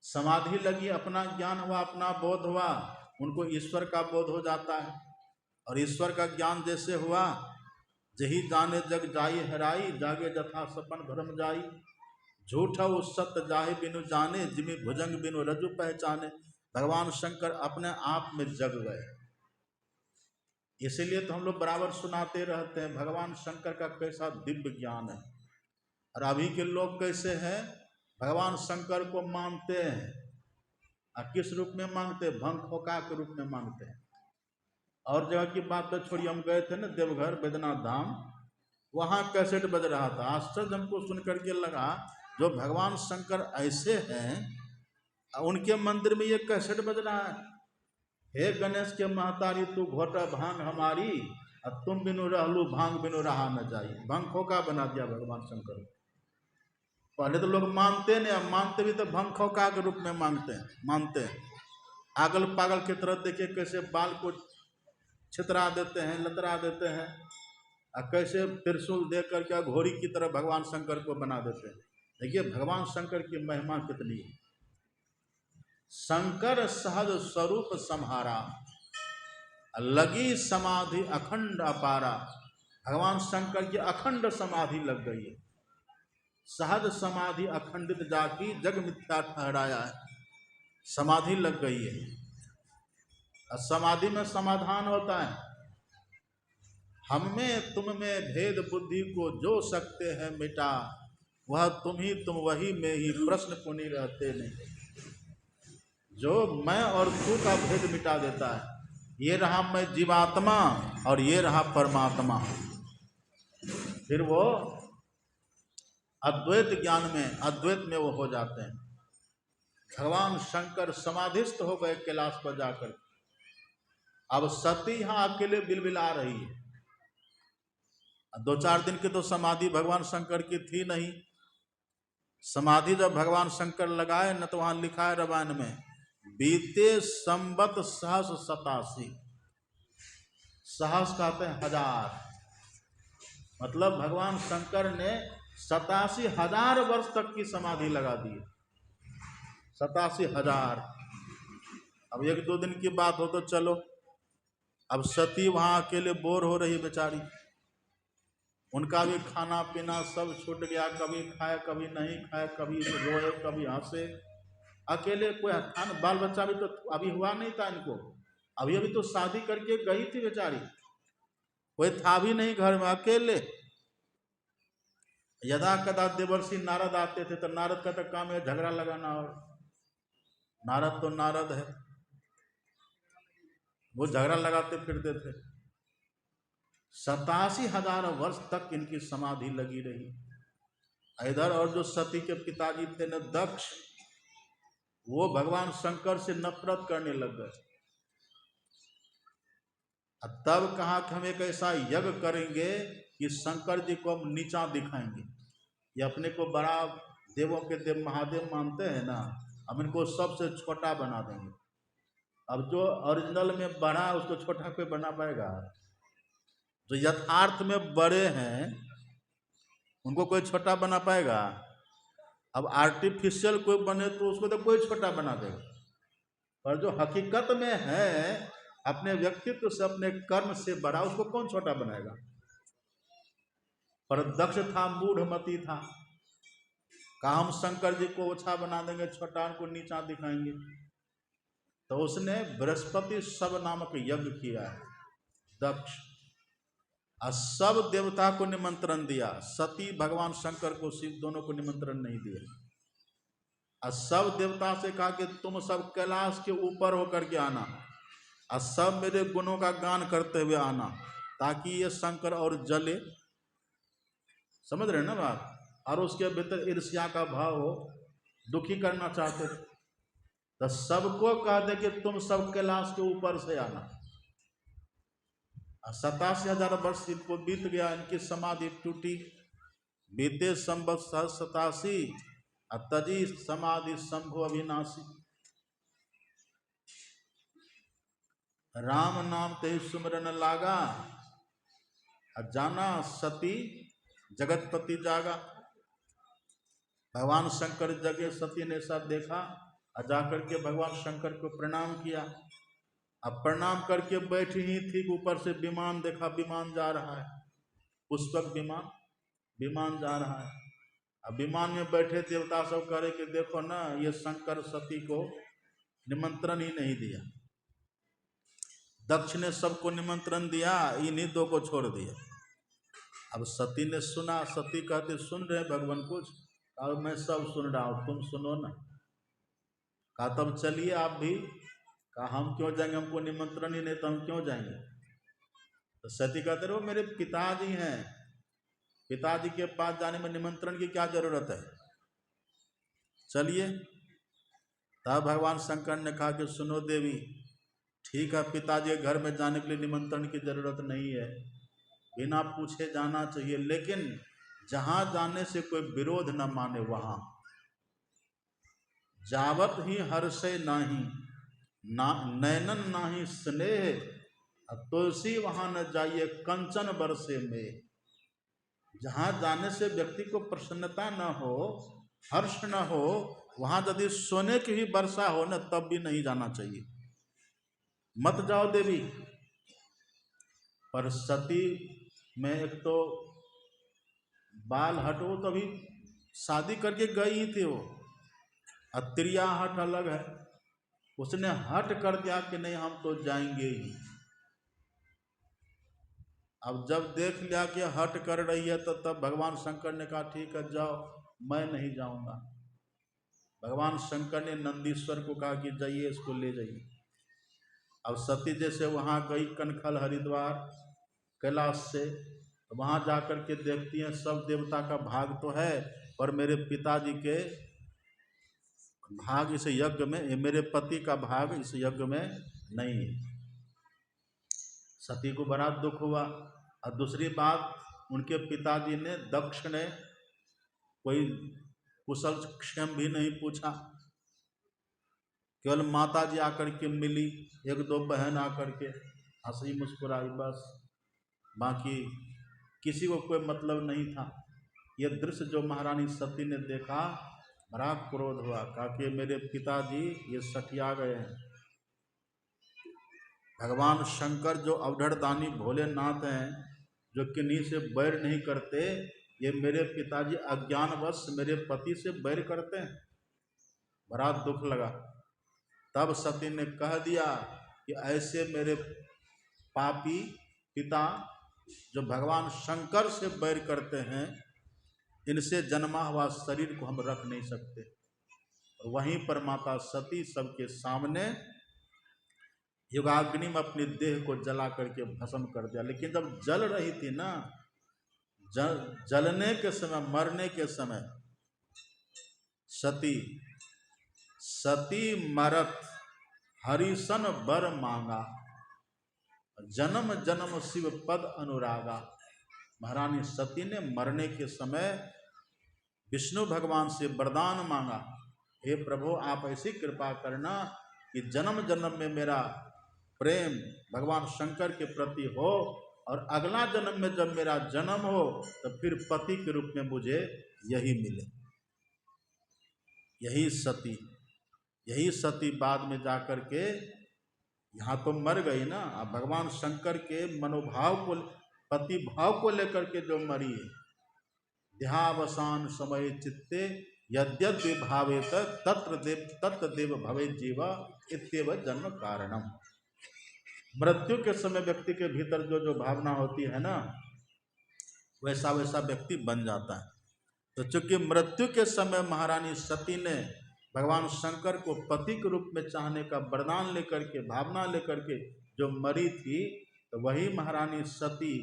[SPEAKER 1] समाधि लगी, अपना ज्ञान हुआ, अपना बोध हुआ, उनको ईश्वर का बोध हो जाता है। और ईश्वर का ज्ञान जैसे हुआ, जही जाने जग जाई हराई, जागे जथा सपन भ्रम जाई, झूठा उस सत्य जाहे बिनु जाने, जिमी भुजंग बिनु रजु पहचाने। भगवान शंकर अपने आप में जग गए। इसीलिए तो हम लोग बराबर सुनाते रहते हैं, भगवान शंकर का कैसा दिव्य ज्ञान है। और अभी के लोग कैसे हैं, भगवान शंकर को मानते हैं, और किस रूप में मांगते हैं? भंग खोका के रूप में मांगते हैं। और जगह की बात तो छोड़िए, हम गए थे ना देवघर बैद्यनाथ धाम, वहाँ कैसेट बज रहा था। आश्चर्य हमको सुन करके लगा, जो भगवान शंकर ऐसे हैं, उनके मंदिर में ये कैसेट बज रहा है, हे गणेश के महतारी तू घोटा भांग हमारी, और तुम बिनु रहलू भांग बिनु रहा न जाई। भंग खोका बना दिया भगवान शंकर। पहले तो लोग मानते नहीं, अब मानते भी तो भंग खोका के रूप में मानते हैं। आगल पागल की तरह देखिए कैसे बाल को छितरा देते हैं, लतरा देते हैं, और कैसे त्रिशूल दे करके घोड़ी की तरह भगवान शंकर को बना देते हैं। देखिए भगवान शंकर की महिमा कितनी है। शंकर सहज स्वरूप सम्हारा, लगी समाधि अखंड अपारा। भगवान शंकर की अखंड समाधि लग गई है। सहज समाधि अखंडित जाकी जग मिथ्या ठहराया है। समाधि लग गई है। और समाधि में समाधान होता है। हम में तुम में भेद बुद्धि को जो सकते हैं मिटा, वह तुम ही तुम वही में ही प्रश्न पुनि रहते नहीं। जो मैं और तू का भेद मिटा देता है। ये रहा मैं जीवात्मा और ये रहा परमात्मा। फिर वो अद्वैत ज्ञान में, अद्वैत में वो हो जाते हैं। भगवान शंकर समाधिस्थ हो गए कैलाश पर जाकर। अब सती यहाँ अकेले बिलबिला रही है। 2-4 दिन की तो समाधि भगवान शंकर की थी नहीं। समाधि जब भगवान शंकर लगाए न, तो वहां लिखा है रामायण में, बीते संवत सहस 87। सहस कहते हैं 1000, मतलब भगवान शंकर ने 87,000 वर्ष तक की समाधि लगा दी। 87,000। अब 1-2 दिन की बात हो तो चलो, अब सती वहां अकेले बोर हो रही बेचारी। उनका भी खाना पीना सब छूट गया, कभी खाए कभी नहीं खाए, कभी रोए कभी हंसे। अकेले कोई खान बाल बच्चा भी तो अभी हुआ नहीं था इनको, अभी अभी तो शादी करके गई थी बेचारी, कोई था भी नहीं घर में, अकेले। यदा कदा देवर्षि नारद आते थे, तो नारद का तो काम है झगड़ा लगाना, और नारद तो नारद है, वो झगड़ा लगाते फिरते थे। 87,000 वर्ष तक इनकी समाधि लगी रही। इधर और जो सती के पिताजी थे न दक्ष, वो भगवान शंकर से नफरत करने लग गए। तब कहा कि हम एक ऐसा यज्ञ करेंगे कि शंकर जी को हम नीचा दिखाएंगे। ये अपने को बड़ा देवों के देव महादेव मानते हैं ना, हम इनको सबसे छोटा बना देंगे। अब जो ओरिजिनल में बड़ा है उसको छोटा कोई बना पाएगा? जो यथार्थ में बड़े हैं उनको कोई छोटा बना पाएगा? अब आर्टिफिशियल कोई बने तो उसको तो कोई छोटा बना देगा, पर जो हकीकत में है अपने व्यक्तित्व से अपने कर्म से बड़ा, उसको कौन छोटा बनाएगा? पर दक्ष था, मूढ़मती था, कहा हम शंकर जी को ओछा बना देंगे, छोटा उनको नीचा दिखाएंगे। तो उसने बृहस्पति सब नामक यज्ञ किया है दक्ष, और सब देवता को निमंत्रण दिया। सती भगवान शंकर को, शिव दोनों को निमंत्रण नहीं दिया। और सब देवता से कहा कि तुम सब कैलाश के ऊपर होकर के आना और सब मेरे गुणों का गान करते हुए आना, ताकि ये शंकर और जले। समझ रहे ना बात? और उसके भीतर ईर्ष्या का भाव हो, दुखी करना चाहते थे, तो सबको कह दे कि तुम सब कैलाश के ऊपर से आना। 87,000 वर्ष इनको बीत गया, इनकी समाधि टूटी। बीते संवत्सर 87 तजी समाधि शंभु अविनाशी। राम नाम ते सुमरन लागा, जाना सती जगतपति जागा। भगवान शंकर जगे, सती ने सब देखा और जाकर के भगवान शंकर को प्रणाम किया। अब प्रणाम करके बैठी ही थी, ऊपर से विमान देखा, विमान जा रहा है, पुष्पक विमान, विमान जा रहा है। अब विमान में बैठे देवता सब कह रहे कि देखो ना, ये शंकर सती को निमंत्रण ही नहीं दिया। दक्ष ने सबको निमंत्रण दिया, इन्हीं दो को छोड़ दिया। अब सती ने सुना, सती कहते सुन रहे भगवान कुछ? और मैं सब सुन रहा हूँ, तुम सुनो ना। कहा तब चलिए आप भी। कहा हम क्यों जाएंगे, हमको निमंत्रण ही नहीं तो हम क्यों जाएंगे? तो सती कहते रहो मेरे पिताजी हैं, पिताजी के पास जाने में निमंत्रण की क्या जरूरत है, चलिए। तब भगवान शंकर ने कहा कि सुनो देवी, ठीक है पिताजी के घर में जाने के लिए निमंत्रण की जरूरत नहीं है, बिना पूछे जाना चाहिए, लेकिन जहां जाने से कोई विरोध न माने वहां। जावत ही हर्षे नाही नैनन नाही स्नेह, तुलसी वहां न जाइए कंचन बरसे में। जहां जाने से व्यक्ति को प्रसन्नता न हो, हर्ष न हो, वहां यदि सोने की ही वर्षा हो न, तब भी नहीं जाना चाहिए। मत जाओ देवी। पर सती में एक तो बाल हटो, तभी शादी करके गई ही थी वो, अत्रिया हट अलग है। उसने हट कर दिया कि नहीं हम तो जाएंगे ही। अब जब देख लिया कि हट कर रही है, तो तब भगवान शंकर ने कहा ठीक है जाओ, मैं नहीं जाऊंगा। भगवान शंकर ने नंदीश्वर को कहा कि जाइए इसको ले जाइए। अब सती जैसे वहां गई कनखल हरिद्वार कैलाश से, वहां जाकर के देखती हैं सब देवता का भाग तो है, पर मेरे पिताजी के भाग इस यज्ञ में, मेरे पति का भाग इस यज्ञ में नहीं है। सती को बड़ा दुख हुआ। और दूसरी बात, उनके पिताजी ने, दक्ष ने कोई कुशल क्षेम भी नहीं पूछा, केवल माता जी आकर के मिली, एक दो बहन आकर के हंसी मुस्कुराई, बस, बाकी किसी को कोई मतलब नहीं था। ये दृश्य जो महारानी सती ने देखा, बड़ा क्रोध हुआ, कहा कि मेरे पिताजी ये सठिया गए हैं। भगवान शंकर जो अवधरदानी भोलेनाथ हैं, जो किन्हीं से बैर नहीं करते, ये मेरे पिताजी अज्ञानवश मेरे पति से बैर करते हैं। बड़ा दुख लगा। तब सती ने कह दिया कि ऐसे मेरे पापी पिता जो भगवान शंकर से बैर करते हैं, इनसे जन्मा हुआ शरीर को हम रख नहीं सकते। और वहीं पर माता सती सबके सामने युगाग्नि में अपने देह को जला करके भस्म कर दिया। लेकिन जब जल रही थी ना, जलने के समय, मरने के समय, सती मरत हरिसन बर मांगा, जन्म जन्म शिव पद अनुरागा। महारानी सती ने मरने के समय विष्णु भगवान से वरदान मांगा, हे प्रभु आप ऐसी कृपा करना कि जन्म जन्म में मेरा प्रेम भगवान शंकर के प्रति हो, और अगला जन्म में जब मेरा जन्म हो तो फिर पति के रूप में मुझे यही मिले। यही सती बाद में जाकर के, यहाँ तो मर गई ना, अब भगवान शंकर के मनोभाव को, पति भाव को लेकर के जो मरी है, देहावसान समय चित्ते यद्यद् भावेत तत्र देव भवे जीव इत्येव जन्म कारणम। मृत्यु के समय व्यक्ति के भीतर जो जो भावना होती है ना, वैसा वैसा व्यक्ति बन जाता है। तो चूंकि मृत्यु के समय महारानी सती ने भगवान शंकर को पति के रूप में चाहने का वरदान लेकर के, भावना लेकर के जो मरी थी, तो वही महारानी सती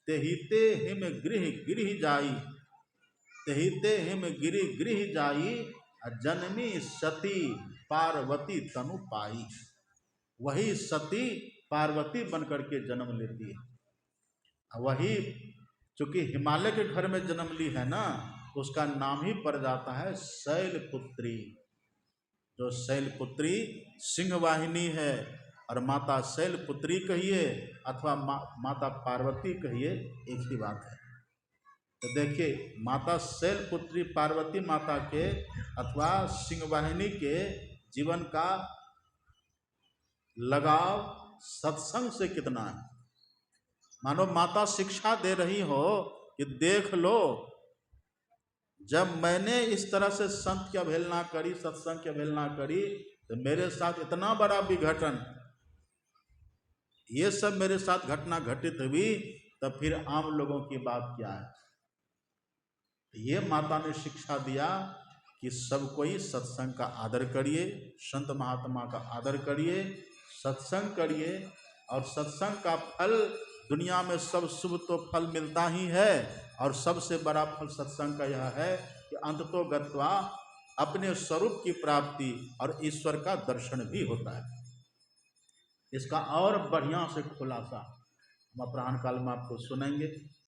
[SPEAKER 1] तेहिते हिम गृह जाई, तेहिते हिम गृह जाई, जननी सती पार्वती तनु पाई। वही सती पार्वती बनकर के जन्म लेती है। वही चूंकि हिमालय के घर में जन्म ली है ना, उसका नाम ही पड़ जाता है शैलपुत्री। जो शैलपुत्री सिंहवाहिनी है, और माता शैलपुत्री कहिए अथवा माता पार्वती कहिए, एक ही बात है। तो देखिए, माता शैलपुत्री पार्वती माता के अथवा सिंहवाहिनी के जीवन का लगाव सत्संग से कितना है। मानो माता शिक्षा दे रही हो कि देख लो, जब मैंने इस तरह से संत की अवहेलना करी, सत्संग की अवहेलना करी, तो मेरे साथ इतना बड़ा विघटन, ये सब मेरे साथ घटना घटित हुई, तब फिर आम लोगों की बात क्या है। ये माता ने शिक्षा दिया कि सब कोई सत्संग का आदर करिए, संत महात्मा का आदर करिए, सत्संग करिए, और सत्संग का फल दुनिया में सब शुभ तो फल मिलता ही है, और सबसे बड़ा फल सत्संग का यह है कि अंततो गत्वा अपने स्वरूप की प्राप्ति और ईश्वर का दर्शन भी होता है। इसका और बढ़िया से खुलासा हम अपराह्न काल में आपको सुनेंगे।